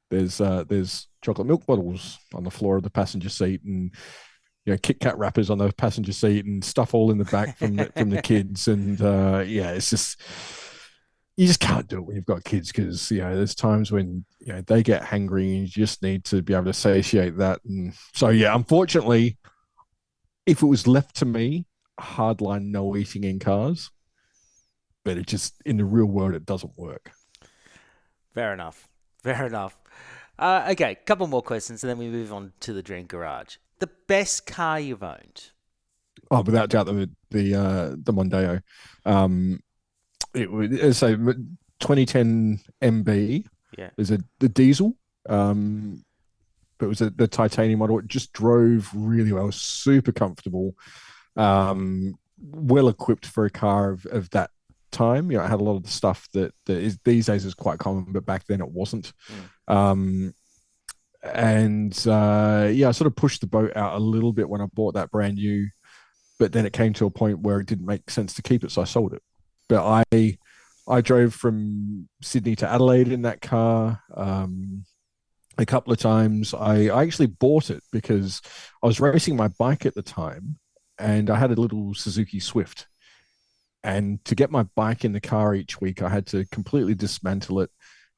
there's chocolate milk bottles on the floor of the passenger seat and Kit Kat wrappers on the passenger seat and stuff all in the back from the kids. And it's just, you just can't do it when you've got kids because there's times when they get hangry and you just need to be able to satiate that. And so unfortunately, if it was left to me, hardline no eating in cars, but it just, in the real world, it doesn't work. Fair enough. Okay, couple more questions and then we move on to the Dream Garage. The best car you've owned? Oh, without doubt, the Mondeo. It would say 2010 MB. Yeah. There's the diesel, but it was the titanium model. It just drove really well, super comfortable, well equipped for a car of that time. You know, it had a lot of the stuff that is these days is quite common, but back then it wasn't. Um, I sort of pushed the boat out a little bit when I bought that brand new, but then it came to a point where it didn't make sense to keep it, so I sold it. But I drove from Sydney to Adelaide in that car a couple of times. I actually bought it because I was racing my bike at the time, and I had a little Suzuki Swift. And to get my bike in the car each week, I had to completely dismantle it,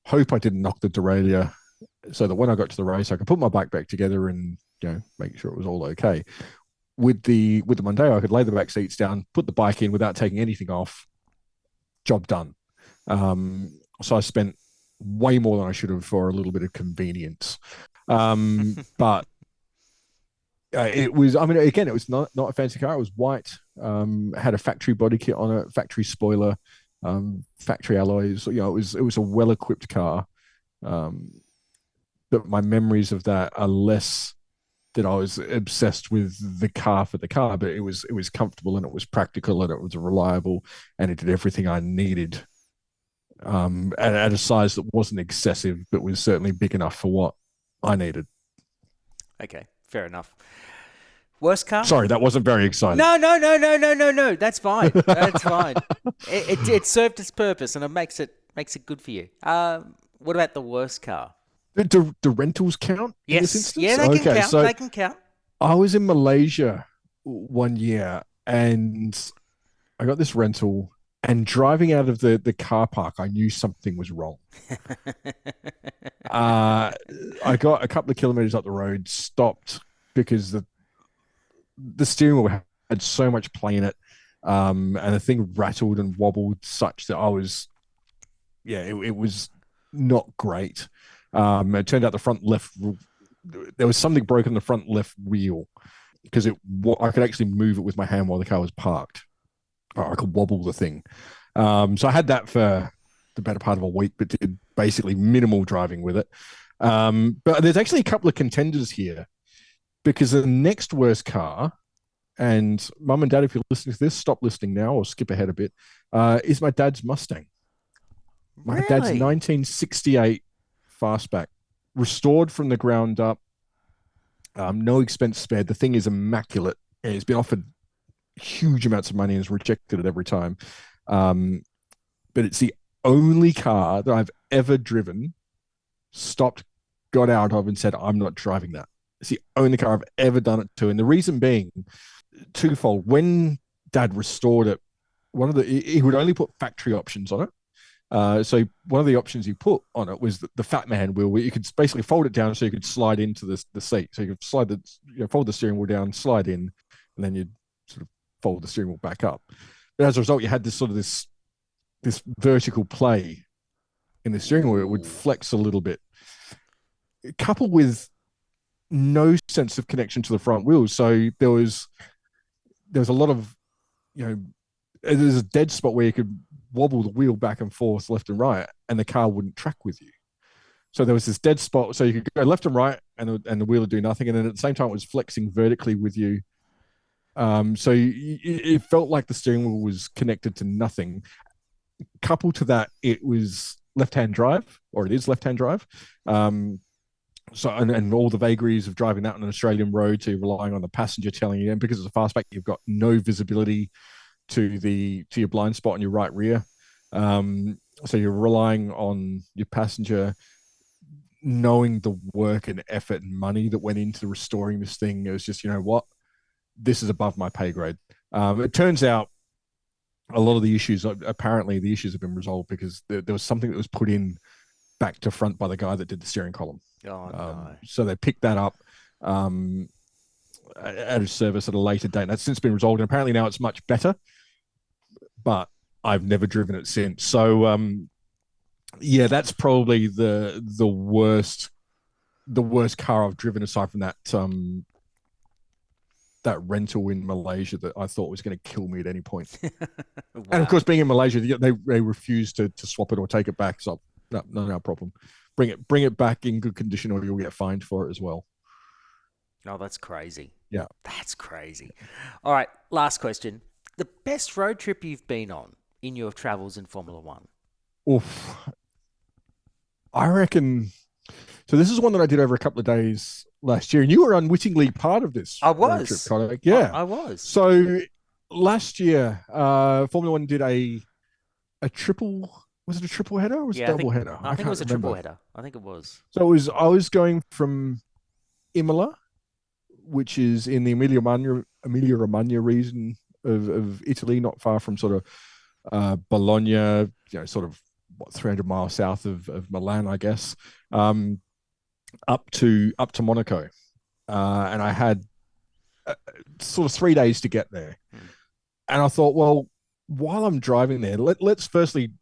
hope I didn't knock the derailleur, so that when I got to the race, I could put my bike back together and make sure it was all okay. With the Mondeo, I could lay the back seats down, put the bike in without taking anything off. Job done. So I spent way more than I should have for a little bit of convenience. But it was, I mean, again, it was not a fancy car. It was white, had a factory body kit on it, factory spoiler, factory alloys. You know, it was a well-equipped car. But my memories of that are less that I was obsessed with the car for the car, but it was comfortable and it was practical and it was reliable and it did everything I needed. At a size that wasn't excessive, but was certainly big enough for what I needed. Okay, fair enough. Worst car? Sorry, that wasn't very exciting. No. That's fine. That's fine. It served its purpose and it makes it good for you. What about the worst car? Do rentals count? Yes. In this instance? Yeah, they can count. So they can count. I was in Malaysia one year and I got this rental, and driving out of the car park, I knew something was wrong. I got a couple of kilometers up the road, stopped because the steering wheel had so much play in it, and the thing rattled and wobbled such that it was not great. It turned out the front left, there was something broken in the front left wheel because I could actually move it with my hand while the car was parked. Or I could wobble the thing. So I had that for the better part of a week, but did basically minimal driving with it. But there's actually a couple of contenders here because the next worst car, and mum and dad, if you're listening to this, stop listening now or skip ahead a bit, is my dad's Mustang. My dad's 1968 Fastback, restored from the ground up, no expense spared. The thing is immaculate. It's been offered huge amounts of money and is rejected it every time. But it's the only car that I've ever driven, stopped, got out of, and said, I'm not driving that. It's the only car I've ever done it to. And the reason being twofold. When Dad restored it, he would only put factory options on it. So one of the options he put on it was the Fat Man wheel, where you could basically fold it down so you could slide into the seat. So you could fold the steering wheel down, slide in, and then you'd sort of fold the steering wheel back up. But as a result, you had this vertical play in the steering wheel. It would flex a little bit, coupled with no sense of connection to the front wheels. So there was a lot of, there's a dead spot where you could wobble the wheel back and forth, left and right, and the car wouldn't track with you. So there was this dead spot, so you could go left and right, and the wheel would do nothing, and then at the same time it was flexing vertically with you. So it felt like the steering wheel was connected to nothing. Coupled to that, it was left-hand drive, or it is left-hand drive. So and all the vagaries of driving that on an Australian road, so you're relying on the passenger telling you, and because it's a fastback, you've got no visibility to your blind spot in your right rear. So you're relying on your passenger knowing the work and effort and money that went into restoring this thing. It was just, this is above my pay grade. It turns out a lot of the issues, apparently the issues have been resolved because there was something that was put in back to front by the guy that did the steering column. Oh, no. So they picked that up at a service at a later date. And that's since been resolved. And apparently now it's much better, but I've never driven it since. So, that's probably the worst car I've driven, aside from that rental in Malaysia that I thought was going to kill me at any point. Wow. And of course, being in Malaysia, they refused to swap it or take it back. So no problem. bring it back in good condition, or you'll get fined for it as well. Oh, that's crazy. Yeah. That's crazy. All right, last question. The best road trip you've been on in your travels in Formula One? Oof. I reckon. So this is one that I did over a couple of days last year, and you were unwittingly part of this I road trip, was. Connor. Yeah, I was. So last year, Formula One did a triple. Was it a triple header or was it Yeah, a double header? I think it was a triple remember. header. I think it was. So I was going from Imola, which is in the Emilia-Romagna region of Italy, not far from sort of Bologna, sort of 300 miles south of Milan, I guess, up to Monaco, and I had sort of 3 days to get there, and I thought, well, while I'm driving there, let's firstly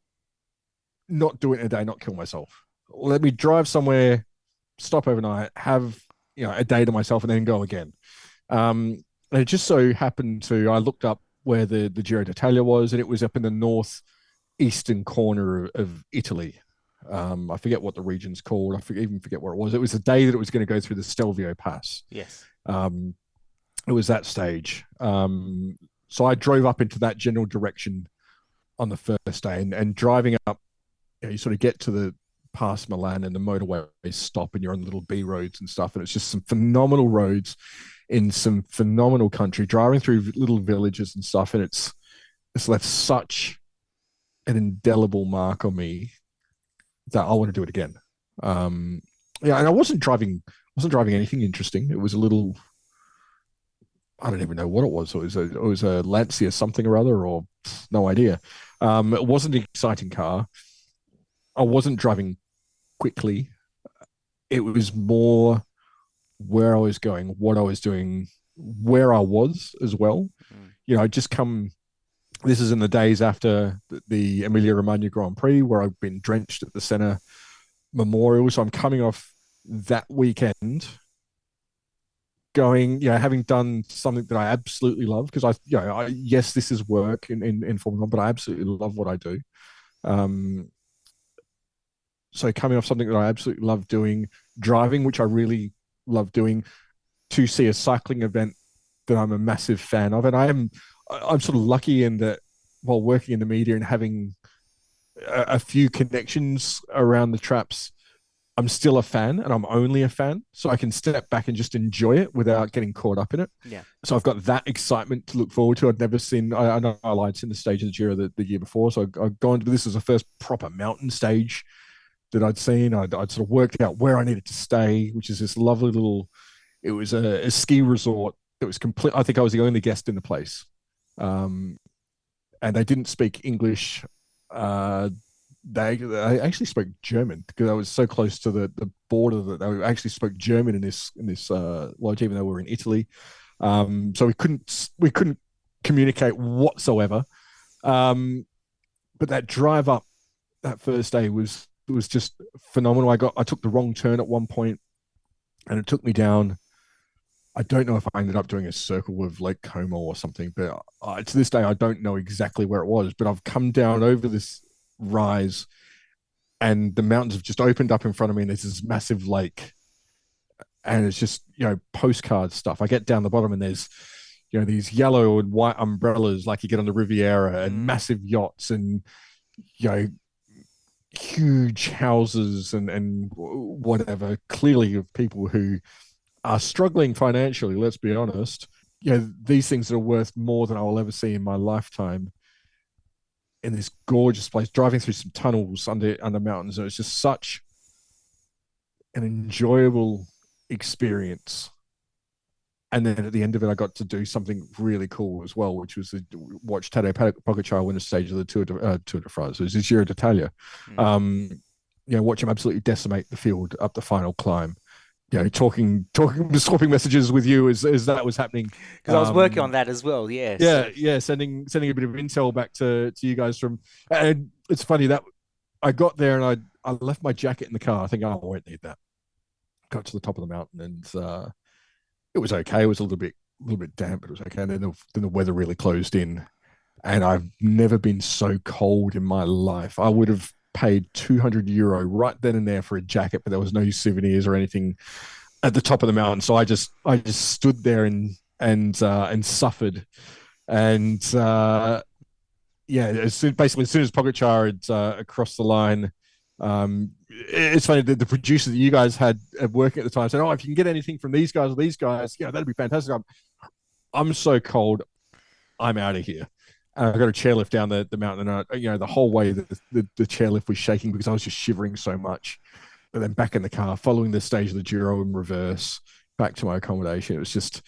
not do it in a day, not kill myself. Let me drive somewhere, stop overnight, have a day to myself, and then go again. And it just so happened I looked up where the Giro d'Italia was, and it was up in the northeastern corner of Italy. I forget what the region's called. I even forget where it was. It was the day that it was going to go through the Stelvio Pass. Yes. It was that stage. So I drove up into that general direction on the first day, and driving up, you sort of get to the past Milan, and the motorways stop, and you're on little B roads and stuff, and it's just some phenomenal roads in some phenomenal country, driving through little villages and stuff, and it's left such an indelible mark on me that I want to do it again. And I wasn't driving anything interesting. It was a little, I don't even know what it was. It was a Lancia something or other, or no idea. It wasn't an exciting car. I wasn't driving quickly. It was more where I was going, what I was doing, where I was as well. I'd just come. This is in the days after the Emilia-Romagna Grand Prix, where I've been drenched at the Senna Memorial. So I'm coming off that weekend, going, having done something that I absolutely love, because yes, this is work in Formula One, but I absolutely love what I do. So coming off something that I absolutely love doing, driving, which I really love doing, to see a cycling event that I'm a massive fan of. And I'm sort of lucky in that, while working in the media and having a few connections around the traps, I'm still a fan, and I'm only a fan. So I can step back and just enjoy it without getting caught up in it. Yeah. So I've got that excitement to look forward to. I'd never seen, I know I'd seen the stage of the Giro the year before. So I've gone to, this as the first proper mountain stage that I'd seen. I'd sort of worked out where I needed to stay, which is this lovely little, it was a ski resort. It was complete. I think I was the only guest in the place. And they didn't speak English. They actually spoke German, because I was so close to the border that they actually spoke German in this lodge, even though we were in Italy. So we couldn't communicate whatsoever. But that drive up that first day was just phenomenal. I took the wrong turn at one point, and it took me down. I don't know if I ended up doing a circle of Lake Como or something, but to this day, I don't know exactly where it was. But I've come down over this rise, and the mountains have just opened up in front of me, and there's this massive lake, and it's just, postcard stuff. I get down the bottom, and there's, these yellow and white umbrellas like you get on the Riviera, and massive yachts, and, huge houses and whatever, clearly of people who are struggling financially, let's be honest. These things that are worth more than I will ever see in my lifetime, in this gorgeous place, driving through some tunnels under mountains. And it's just such an enjoyable experience. And then at the end of it, I got to do something really cool as well, which was to watch Tadej Pogacar win a stage of the Tour de France. It was the Giro d'Italia. Watch him absolutely decimate the field up the final climb. Talking, swapping messages with you as that was happening. Because I was working on that as well. Yes. Yeah. Sending a bit of intel back to you guys from. And it's funny that I got there and I left my jacket in the car. I think, I won't need that. Got to the top of the mountain, and it was okay. It was a little bit damp, but it was okay. And then the weather really closed in, and I've never been so cold in my life. I would have paid €200 right then and there for a jacket, but there was no souvenirs or anything at the top of the mountain. So I just stood there and suffered. And as soon as Pogačar had crossed the line, it's funny that the producer that you guys had working at the time said, "Oh, if you can get anything from these guys or these guys, that'd be fantastic." I'm so cold, I'm out of here. And I got a chairlift down the mountain, and the whole way the chairlift was shaking because I was just shivering so much. But then back in the car, following the stage of the Giro in reverse, back to my accommodation. It was just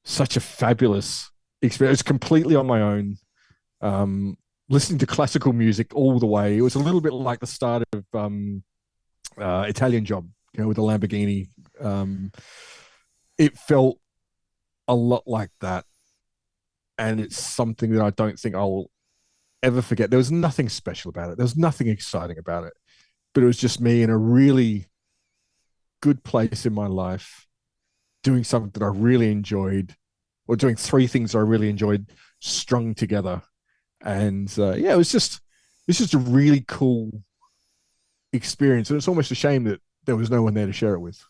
such a fabulous experience. Completely on my own, listening to classical music all the way. It was a little bit like the start of Italian Job, with the Lamborghini. It felt a lot like that. And it's something that I don't think I'll ever forget. There was nothing special about it. There was nothing exciting about it. But it was just me in a really good place in my life, doing something that I really enjoyed, or doing three things I really enjoyed strung together. And it was just a really cool experience. And it's almost a shame that there was no one there to share it with.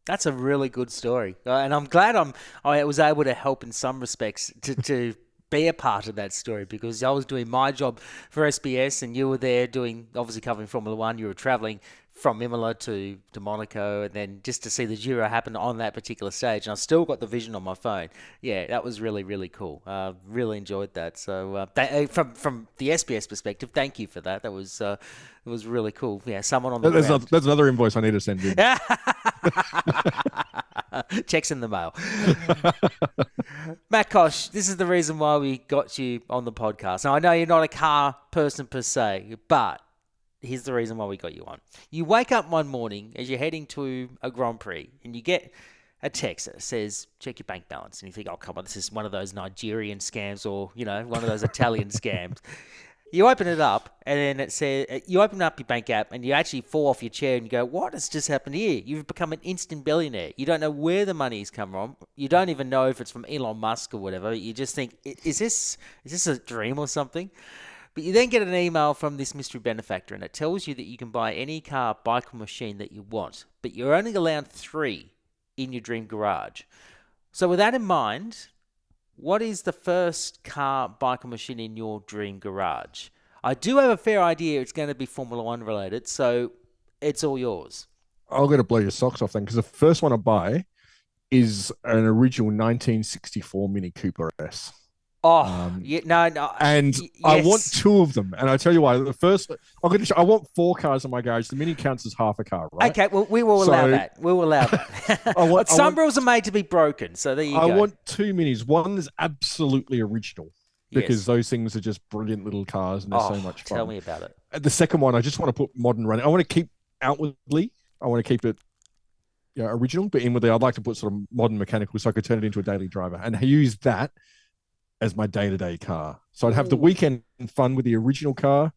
That's a really good story, and I'm glad I was able to help in some respects to be a part of that story, because I was doing my job for SBS and you were there obviously covering Formula One. You were traveling from Imola to Monaco, and then just to see the Giro happen on that particular stage. And I've still got the vision on my phone. Yeah, that was really, really cool. Really enjoyed that. So from the SBS perspective, thank you for that. That was it was really cool. Yeah, someone on the ground. That's another invoice I need to send you. Checks in the mail. Mat Coch, this is the reason why we got you on the podcast. Now, I know you're not a car person per se, but here's the reason why we got you on. You wake up one morning as you're heading to a Grand Prix and you get a text that says, check your bank balance. And you think, oh, come on, this is one of those Nigerian scams or, one of those Italian scams. You open it up and then it says, you open up your bank app and you actually fall off your chair and you go, what has just happened here? You've become an instant billionaire. You don't know where the money's come from. You don't even know if it's from Elon Musk or whatever. You just think, is this a dream or something? But you then get an email from this mystery benefactor and it tells you that you can buy any car, bike or machine that you want, but you're only allowed 3 in your dream garage. So with that in mind, what is the first car, bike or machine in your dream garage? I do have a fair idea it's going to be Formula One related, so it's all yours. I'm going to blow your socks off then, because the first one I buy is an original 1964 Mini Cooper S. Oh, no. And yes. I want 2 of them. And I tell you why. The first, I want 4 cars in my garage. The Mini counts as half a car, right? Okay, well, we will allow that. We will allow that. Some rules are made to be broken, so there you go. I want 2 Minis. One is absolutely original, because those things are just brilliant little cars and they're so much fun. Tell me about it. The second one, I just want to put modern running. I want to keep outwardly, I want to keep it original, but inwardly, I'd like to put sort of modern mechanical so I could turn it into a daily driver and use that as my day-to-day car. So I'd have the weekend fun with the original car,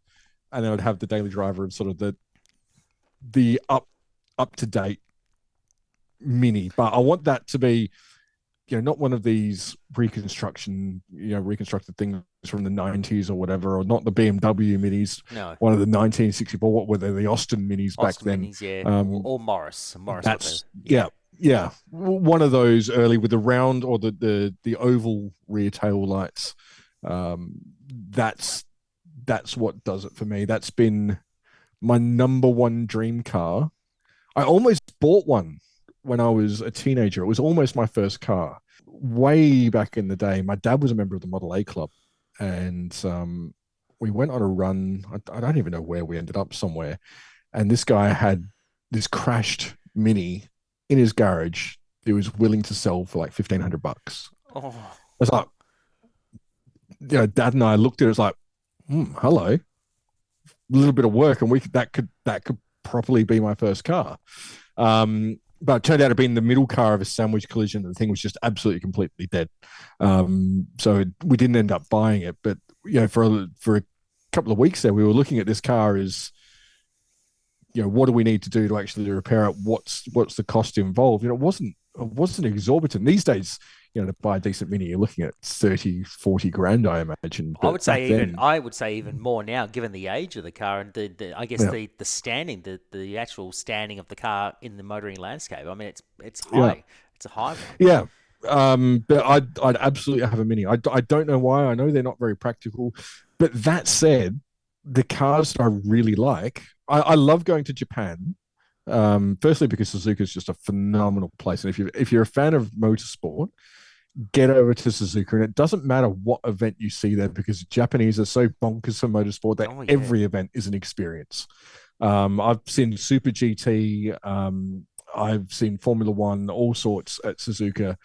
and then I'd have the daily driver of sort of the up-to-date Mini. But I want that to be, not one of these reconstructed things from the 90s or whatever, or not the BMW Minis. No. One of the 1964, what were they? The Austin Minis back then. Minis, yeah. Or Morris. That's, yeah, one of those early with the round or the oval rear tail lights. That's what does it for me. That's been my number one dream car. I almost bought one when I was a teenager. It was almost my first car. Way back in the day, my dad was a member of the Model A Club, and we went on a run. I don't even know where we ended up, somewhere. And this guy had this crashed Mini in his garage. He was willing to sell for like $1,500. Oh, it's like, Dad and I looked at it. It was like, hello, a little bit of work, and that could properly be my first car. But it turned out to be in the middle car of a sandwich collision. The thing was just absolutely completely dead. So we didn't end up buying it. But for a couple of weeks there, we were looking at this car as, what do we need to do to actually repair it? What's the cost involved? It wasn't exorbitant. These days, to buy a decent Mini, you're looking at 30, 40 grand, I imagine. I But would back say then, even more now, given the age of the car and I guess yeah, the standing, the actual standing of the car in the motoring landscape. I mean, it's yeah, high. It's a high one. yeah. But I'd absolutely have a Mini. I don't know why. I know they're not very practical. But that said, the cars that I really like, I love going to Japan. Firstly, because Suzuka is just a phenomenal place, and if you're a fan of motorsport, get over to Suzuka, and it doesn't matter what event you see there because Japanese are so bonkers for motorsport that Oh yeah. every event is an experience. I've seen Super GT, I've seen Formula One, all sorts at Suzuka.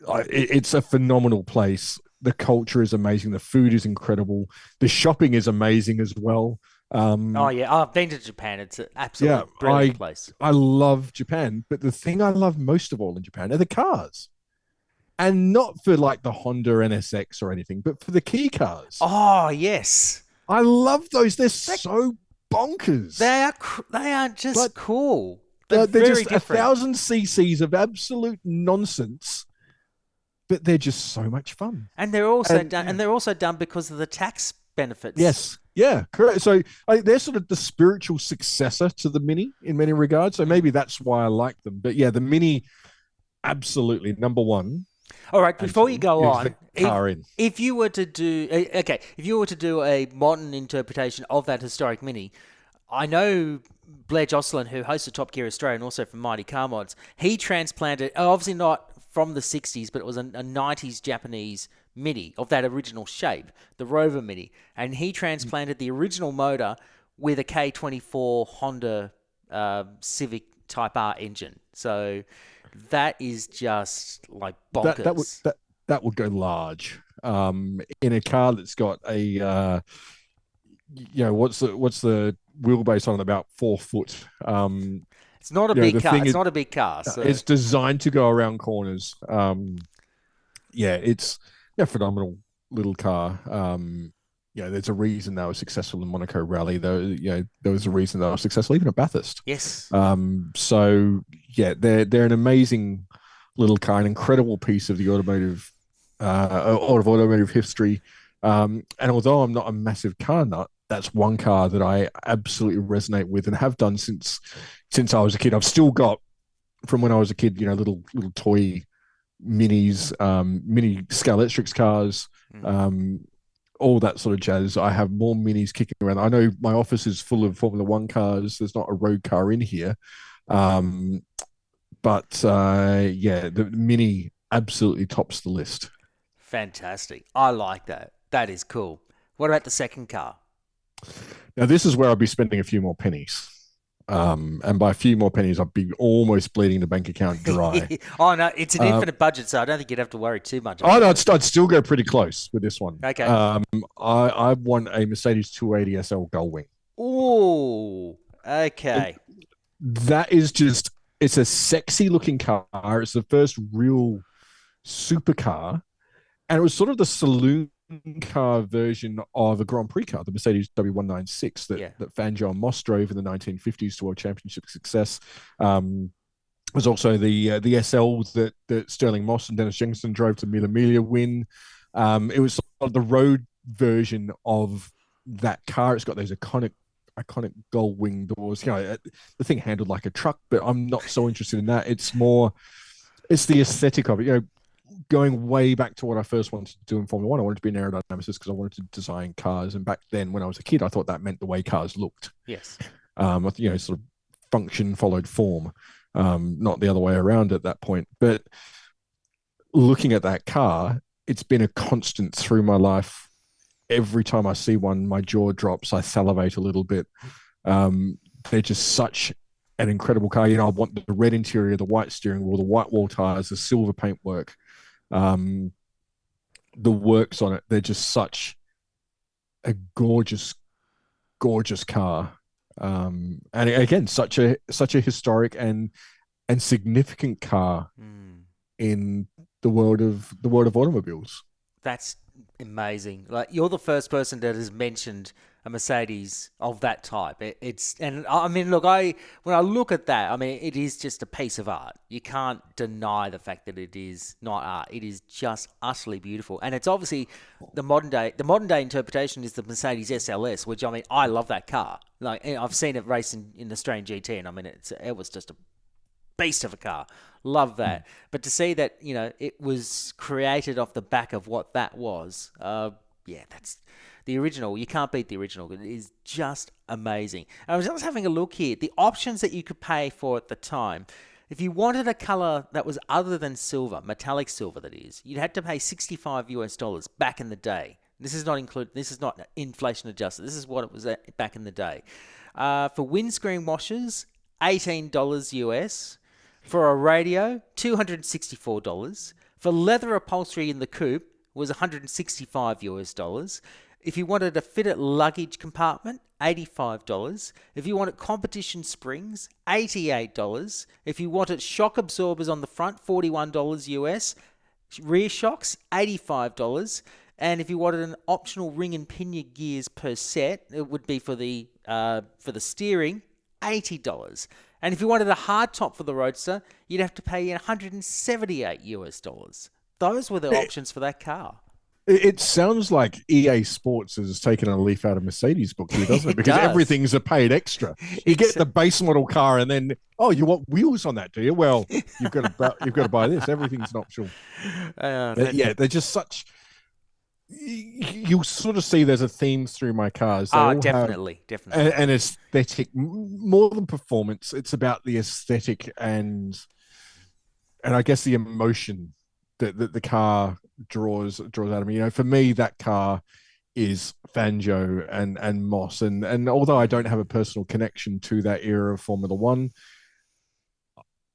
It's a phenomenal place. The culture is amazing. The food is incredible. The shopping is amazing as well. Oh Um, yeah. I've been to Japan. It's an yeah, absolutely brilliant place. I love Japan, but the thing I love most of all in Japan are the cars, and not for like the Honda NSX or anything, but for the key cars. Oh yes. I love those. They're so bonkers. They are just Like cool. They're they're very just different. 1,000 cc's of absolute nonsense, but they're just so much fun. And they're also And done. yeah. And they're also done because of the tax benefits. Yes, yeah, correct. So they're sort of the spiritual successor to the Mini in many regards. So maybe that's why I like them. But yeah, the Mini, absolutely number one. All right. And Before you two go is the on, car in. if you were to do if you were to do a modern interpretation of that historic Mini, I know Blair Jocelyn, who hosts the Top Gear Australia and also from Mighty Car Mods, he transplanted, obviously not from the 60s, but it was a 90s Japanese Mini of that original shape, the Rover Mini. And he transplanted the original motor with a K24 Honda Civic Type R engine. So that is just like bonkers. That would go large. In a car that's got a what's the wheelbase on about 4 foot. It's not a big The car. thing It's is, not a big car. So it's designed to go around corners. Yeah, it's a phenomenal little car. There's a reason they were successful in Monaco Rally. Though, there was a reason they were successful even at Bathurst. yes, So yeah, they're an amazing little car, an incredible piece of the automotive history. And although I'm not a massive car nut, that's one car that I absolutely resonate with and have done since I was a kid. I've still got from when I was a kid, little toy minis, mini Scalextrics cars, all that sort of jazz. I have more minis kicking around. I know my office is full of Formula One cars. There's not a road car in here. But the Mini absolutely tops the list. fantastic. I like that. That is cool. What about the second car? Now, this is where I'll be spending a few more pennies. And by a few more pennies, I'd be almost bleeding the bank account dry. Oh no, it's an infinite budget, so I don't think you'd have to worry too much. No, I'd still go pretty close with this one. Okay. I want a Mercedes 280 SL Gullwing. Ooh, okay. That is just, it's a sexy looking car. It's the first real supercar. And it was sort of the saloon car version of a Grand Prix car, the Mercedes W196 that Fanjo Moss drove in the 1950s to World Championship success. Was also the SL that Sterling Moss and Dennis Jenkinson drove to Mille Miglia win. It was sort of the road version of that car. It's got those iconic gull wing doors. The thing handled like a truck, but I'm not so interested in that. It's the aesthetic of it. Going way back to what I first wanted to do in Formula One, I wanted to be an aerodynamicist because I wanted to design cars. And back then, when I was a kid, I thought that meant the way cars looked. Yes. Sort of function followed form, not the other way around at that point. But looking at that car, it's been a constant through my life. Every time I see one, my jaw drops. I salivate a little bit. They're just such an incredible car. I want the red interior, the white steering wheel, the white wall tires, the silver paintwork. The works on it, they're just such a gorgeous car. And again, such a historic and significant car in the world of automobiles. That's Amazing. Like, you're the first person that has mentioned a Mercedes of that type. And I mean, look, when I look at that, I mean, it is just a piece of art. You can't deny the fact that it is not art. It is just utterly beautiful. And it's obviously the modern day interpretation is the Mercedes SLS, which, I mean, I love that car. Like, I've seen it race in the Australian GT, and I mean, it was just a beast of a car. Love that. But to see that, it was created off the back of what that was, that's the original. You can't beat the original. It is just amazing. I was just having a look here. The options that you could pay for at the time, if you wanted a color that was other than silver, metallic silver that is, you'd had to pay $65 back in the day. This is not inflation adjusted. This is what it was at back in the day. For windscreen washers, $18 US. For a radio, $264. For leather upholstery in the coupe was $165 US. If you wanted a fitted luggage compartment, $85. If you wanted competition springs, $88. If you wanted shock absorbers on the front, $41 US. Rear shocks, $85. And if you wanted an optional ring and pinion gears per set, it would be for the steering, $80. And if you wanted a hard top for the Roadster, you'd have to pay $178 US. Those were the options for that car. It sounds like EA Sports has taken a leaf out of Mercedes' book here, doesn't it? Because everything's a paid extra. You get the base model car, and then you want wheels on that, do you? Well, you've got to buy this. Everything's an optional. They're just such. You'll sort of see there's a theme through my cars. Definitely. An aesthetic, more than performance. It's about the aesthetic and I guess the emotion that the car draws out of me. For me, that car is Fangio and Moss, and although I don't have a personal connection to that era of Formula One,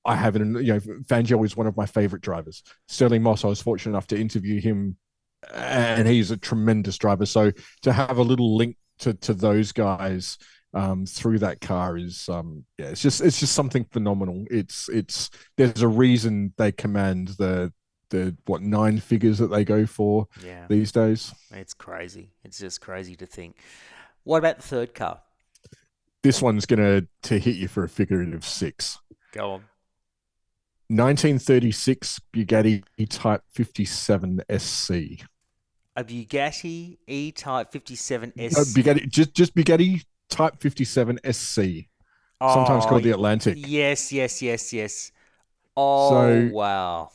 I have it. Fangio is one of my favorite drivers. Sterling Moss, I was fortunate enough to interview him, and he's a tremendous driver. So to have a little link to those guys through that car is it's just something phenomenal. It's there's a reason they command the 9 figures that they go for these days. It's crazy. It's just crazy to think. What about the third car? This one's gonna hit you for a figurative 6. Go on. 1936 Bugatti Type 57 SC. A Bugatti E-Type 57 SC. No, Bugatti, just Bugatti Type 57 SC. Sometimes called the Atlantic. Yes. Oh, wow.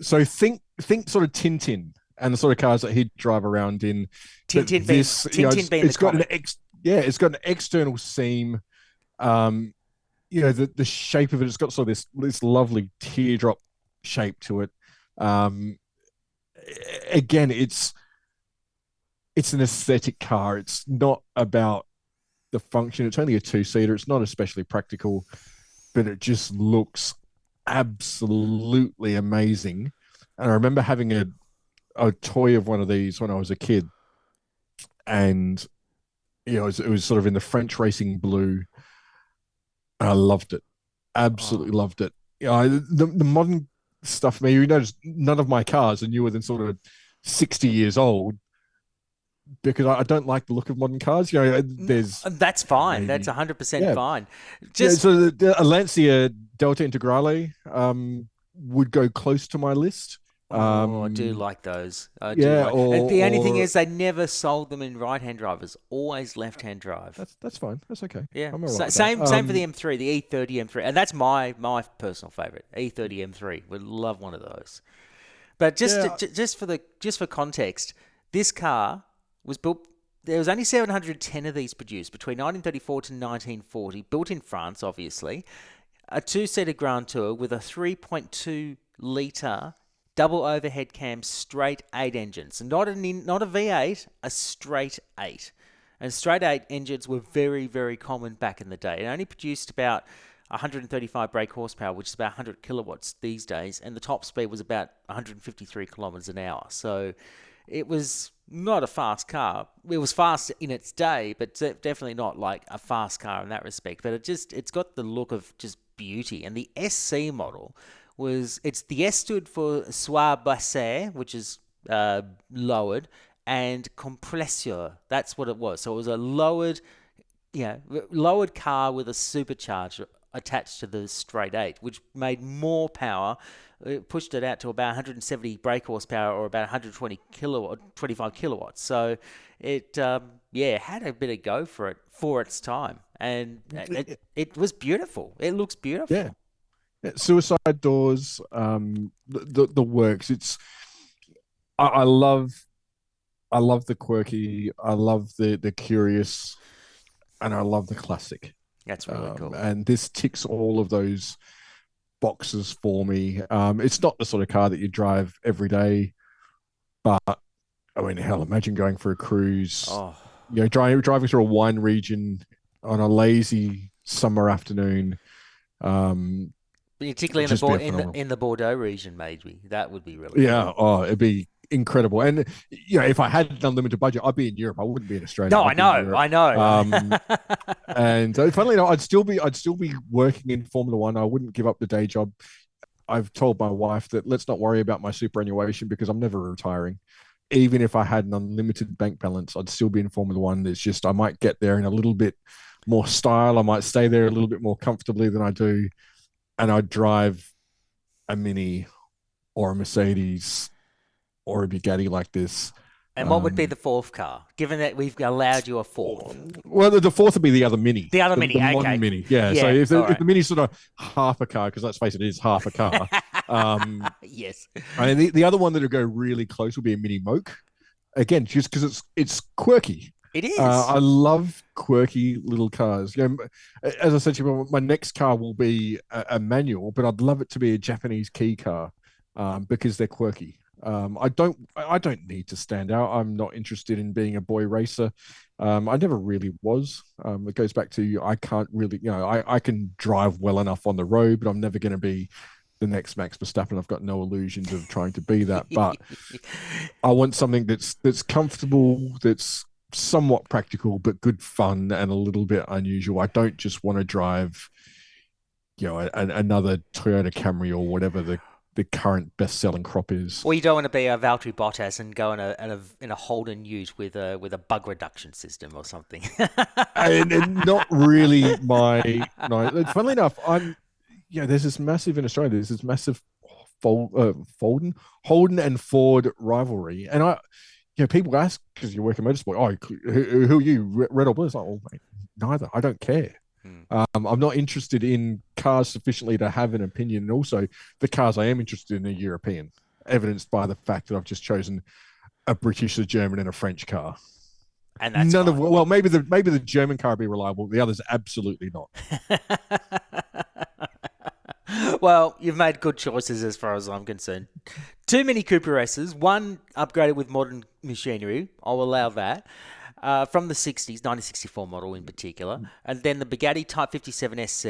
So think sort of Tintin and the sort of cars that he'd drive around in. Tintin being it's got it's got an external seam. The shape of it, it's got sort of this lovely teardrop shape to it. Again, it's an aesthetic car. It's not about the function. It's only a 2-seater. It's not especially practical, but it just looks absolutely amazing. And I remember having a toy of one of these when I was a kid, and it was sort of in the French racing blue. I loved it. Absolutely loved it. The modern stuff, you notice none of my cars are newer than sort of 60 years old, because I don't like the look of modern cars. That's fine. That's 100% fine. So a Lancia Delta Integrale would go close to my list. I do like those. The only thing is they never sold them in right-hand drivers. Always left-hand drive. That's fine. That's okay. Yeah. I'm all right same for the M3, the E30 M3, and that's my personal favorite. E30 M3. Would love one of those. But just for context, this car was built. There was only 710 of these produced between 1934 to 1940. Built in France, obviously. A 2-seater Grand Tour with a 3.2 litre double overhead cam straight 8 engines. Not a V8, a straight 8. And straight 8 engines were very, very common back in the day. It only produced about 135 brake horsepower, which is about 100 kilowatts these days, and the top speed was about 153 kilometers an hour. So it was not a fast car. It was fast in its day, but definitely not like a fast car in that respect. But it's got the look of just beauty. And the SC model the S stood for Soir Basse, which is lowered, and compressor. That's what it was. So it was a lowered car with a supercharger attached to the straight 8, which made more power. It pushed it out to about 170 brake horsepower or about 25 kilowatts. So it, had a bit of go for its time. And it was beautiful. It looks beautiful. Yeah. Suicide doors, the works. I love the quirky, I love the curious, and I love the classic. That's really cool. And this ticks all of those boxes for me. It's not the sort of car that you drive every day, but I mean, hell, imagine going for a cruise. Oh, driving through a wine region on a lazy summer afternoon. particularly in the Bordeaux region, maybe that would be really Yeah. cool. Oh, it'd be incredible. And if I had an unlimited budget, I'd be in Europe. I wouldn't be in Australia. No, I know. And funnily enough, I'd still be working in Formula One. I wouldn't give up the day job. I've told my wife that let's not worry about my superannuation because I'm never retiring. Even if I had an unlimited bank balance, I'd still be in Formula One. It's just I might get there in a little bit more style. I might stay there a little bit more comfortably than I do, and I'd drive a Mini or a Mercedes or a Bugatti like this. And what would be the fourth car, given that we've allowed you a fourth? Well, the fourth would be the other Mini. The other Mini, the okay. modern Mini. Yeah. Yeah, So if right. the Mini's sort of half a car, because let's face it, it is half a car. Yes. And the other one that would go really close would be a Mini Moke. Again, just because it's quirky. It is. I love quirky little cars. As I said to you, my next car will be a manual, but I'd love it to be a Japanese key car because they're quirky. I don't need to stand out. I'm not interested in being a boy racer. I never really was. It goes back to I can't really, I can drive well enough on the road, but I'm never going to be the next Max Verstappen. I've got no illusions of trying to be that. But I want something that's comfortable, that's somewhat practical, but good fun and a little bit unusual. I don't just want to drive, another Toyota Camry or whatever the current best-selling crop is. Well, you don't want to be a Valtteri Bottas and go in a Holden Ute with a bug reduction system or something. and not really my. No, funnily enough, there's this massive in Australia. There's this massive Holden and Ford rivalry, and people ask because you work in motorsport. Oh, who are you, red or blue? It's like, oh, mate, neither. I don't care. I'm not interested in cars sufficiently to have an opinion, and also the cars I am interested in are European, evidenced by the fact that I've just chosen a British, a German, and a French car. And that's maybe the German car will be reliable. The others absolutely not. Well, you've made good choices as far as I'm concerned. Two Mini Cooper S's, one upgraded with modern machinery. I'll allow that. From the 60s, 1964 model in particular, and then the Bugatti Type 57 SC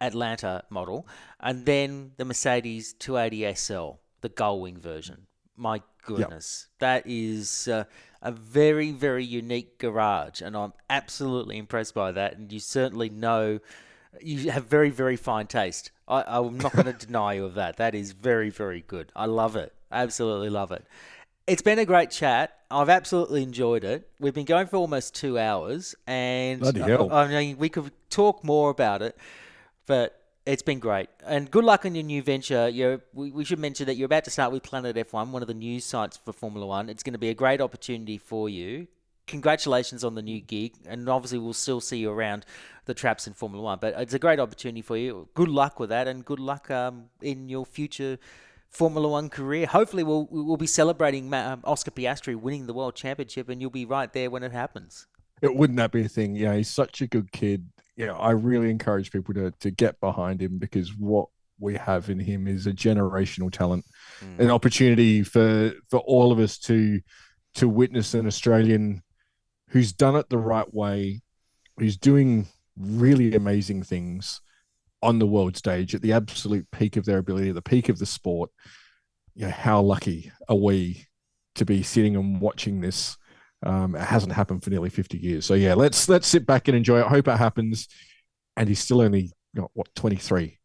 Atlanta model, and then the Mercedes 280 SL, the Gullwing version. My goodness, That is a very, very unique garage, and I'm absolutely impressed by that, and you certainly know you have very, very fine taste. I'm not going to deny you of that. That is very, very good. I love it. Absolutely love it. It's been a great chat. I've absolutely enjoyed it. We've been going for almost 2 hours, and bloody hell. I mean, we could talk more about it, but it's been great. And good luck on your new venture. We should mention that you're about to start with Planet F1, one of the news sites for Formula One. It's going to be a great opportunity for you. Congratulations on the new gig, and obviously we'll still see you around the traps in Formula One, but it's a great opportunity for you. Good luck with that, and good luck in your future Formula One career. Hopefully we'll be celebrating Oscar Piastri winning the World Championship, and you'll be right there when it happens. Wouldn't that be a thing? Yeah, he's such a good kid. I really encourage people to get behind him, because what we have in him is a generational talent, an opportunity for all of us to witness an Australian who's done it the right way, who's doing really amazing things on the world stage at the absolute peak of their ability, at the peak of the sport. How lucky are we to be sitting and watching this? It hasn't happened for nearly 50 years. So let's sit back and enjoy it. I hope it happens. And he's still only 23.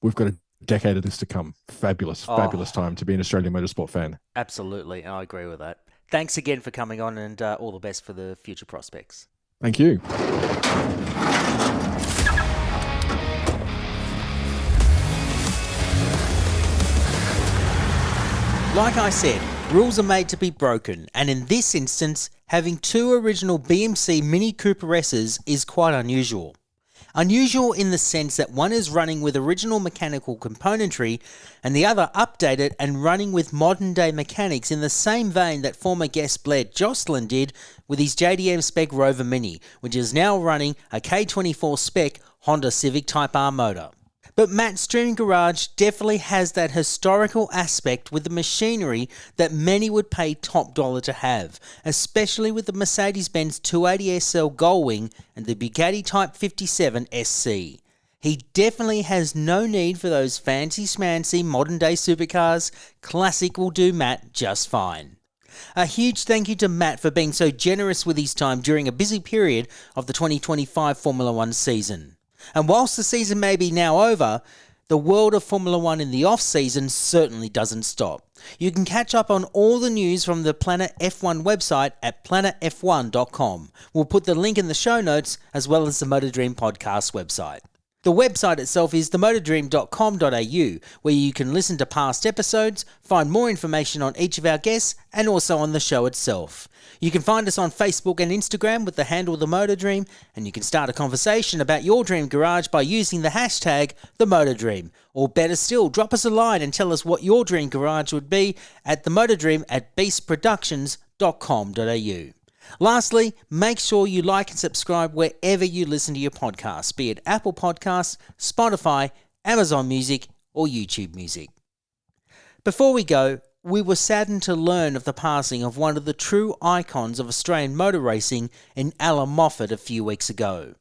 We've got a decade of this to come. Fabulous time to be an Australian motorsport fan. Absolutely, I agree with that. Thanks again for coming on, and all the best for the future prospects. Thank you. Like I said, rules are made to be broken, and in this instance, having two original BMC Mini Cooper S's is quite unusual. Unusual in the sense that one is running with original mechanical componentry and the other updated and running with modern day mechanics in the same vein that former guest Blair Jocelyn did with his JDM spec Rover Mini, which is now running a K24 spec Honda Civic Type R motor. But Matt's Dream Garage definitely has that historical aspect with the machinery that many would pay top dollar to have, especially with the Mercedes-Benz 280SL Gullwing and the Bugatti Type 57 SC. He definitely has no need for those fancy schmancy modern day supercars. Classic will do Matt just fine. A huge thank you to Matt for being so generous with his time during a busy period of the 2025 Formula One season. And whilst the season may be now over, the world of Formula One in the off-season certainly doesn't stop. You can catch up on all the news from the Planet F1 website at planetf1.com. We'll put the link in the show notes, as well as the Motor Dream podcast website. The website itself is themotordream.com.au, where you can listen to past episodes, find more information on each of our guests, and also on the show itself. You can find us on Facebook and Instagram with the handle The Motor Dream, and you can start a conversation about your dream garage by using the hashtag TheMotorDream. Or better still, drop us a line and tell us what your dream garage would be at themotordream@beastproductions.com.au. Lastly, make sure you like and subscribe wherever you listen to your podcasts, be it Apple Podcasts, Spotify, Amazon Music, or YouTube Music. Before we go, we were saddened to learn of the passing of one of the true icons of Australian motor racing in Alan Moffat a few weeks ago.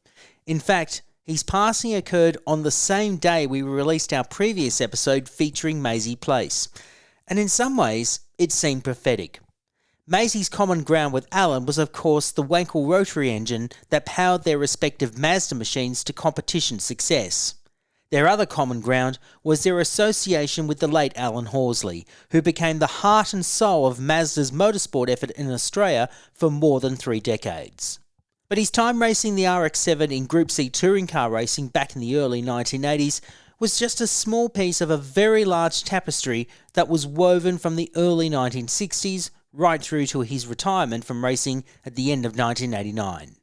In fact, his passing occurred on the same day we released our previous episode featuring Maisie Place, and in some ways, it seemed prophetic. Maisie's common ground with Alan was of course the Wankel rotary engine that powered their respective Mazda machines to competition success. Their other common ground was their association with the late Alan Horsley, who became the heart and soul of Mazda's motorsport effort in Australia for more than 3 decades. But his time racing the RX-7 in Group C touring car racing back in the early 1980s was just a small piece of a very large tapestry that was woven from the early 1960s right through to his retirement from racing at the end of 1989.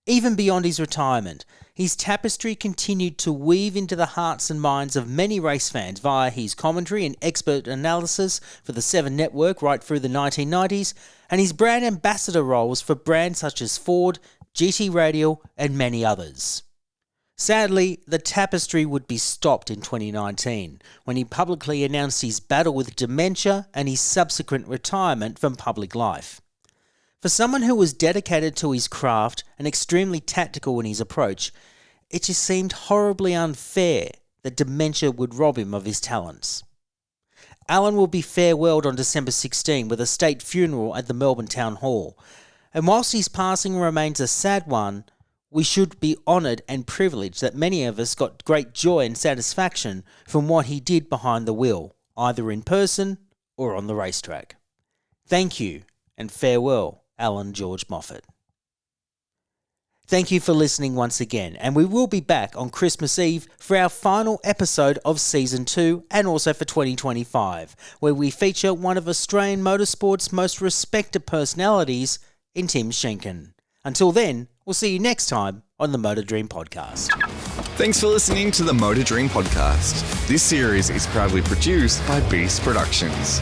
Even beyond his retirement, his tapestry continued to weave into the hearts and minds of many race fans via his commentary and expert analysis for the 7 Network right through the 1990s, and his brand ambassador roles for brands such as Ford, GT Radial, and many others. Sadly, the tapestry would be stopped in 2019, when he publicly announced his battle with dementia and his subsequent retirement from public life. For someone who was dedicated to his craft and extremely tactical in his approach, it just seemed horribly unfair that dementia would rob him of his talents. Alan will be farewelled on December 16 with a state funeral at the Melbourne Town Hall, and whilst his passing remains a sad one, we should be honoured and privileged that many of us got great joy and satisfaction from what he did behind the wheel, either in person or on the racetrack. Thank you, and farewell, Alan George Moffat. Thank you for listening once again, and we will be back on Christmas Eve for our final episode of Season 2 and also for 2025, where we feature one of Australian motorsport's most respected personalities in Tim Schenken. Until then, we'll see you next time on the Motor Dream Podcast. Thanks for listening to the Motor Dream Podcast. This series is proudly produced by Beast Productions.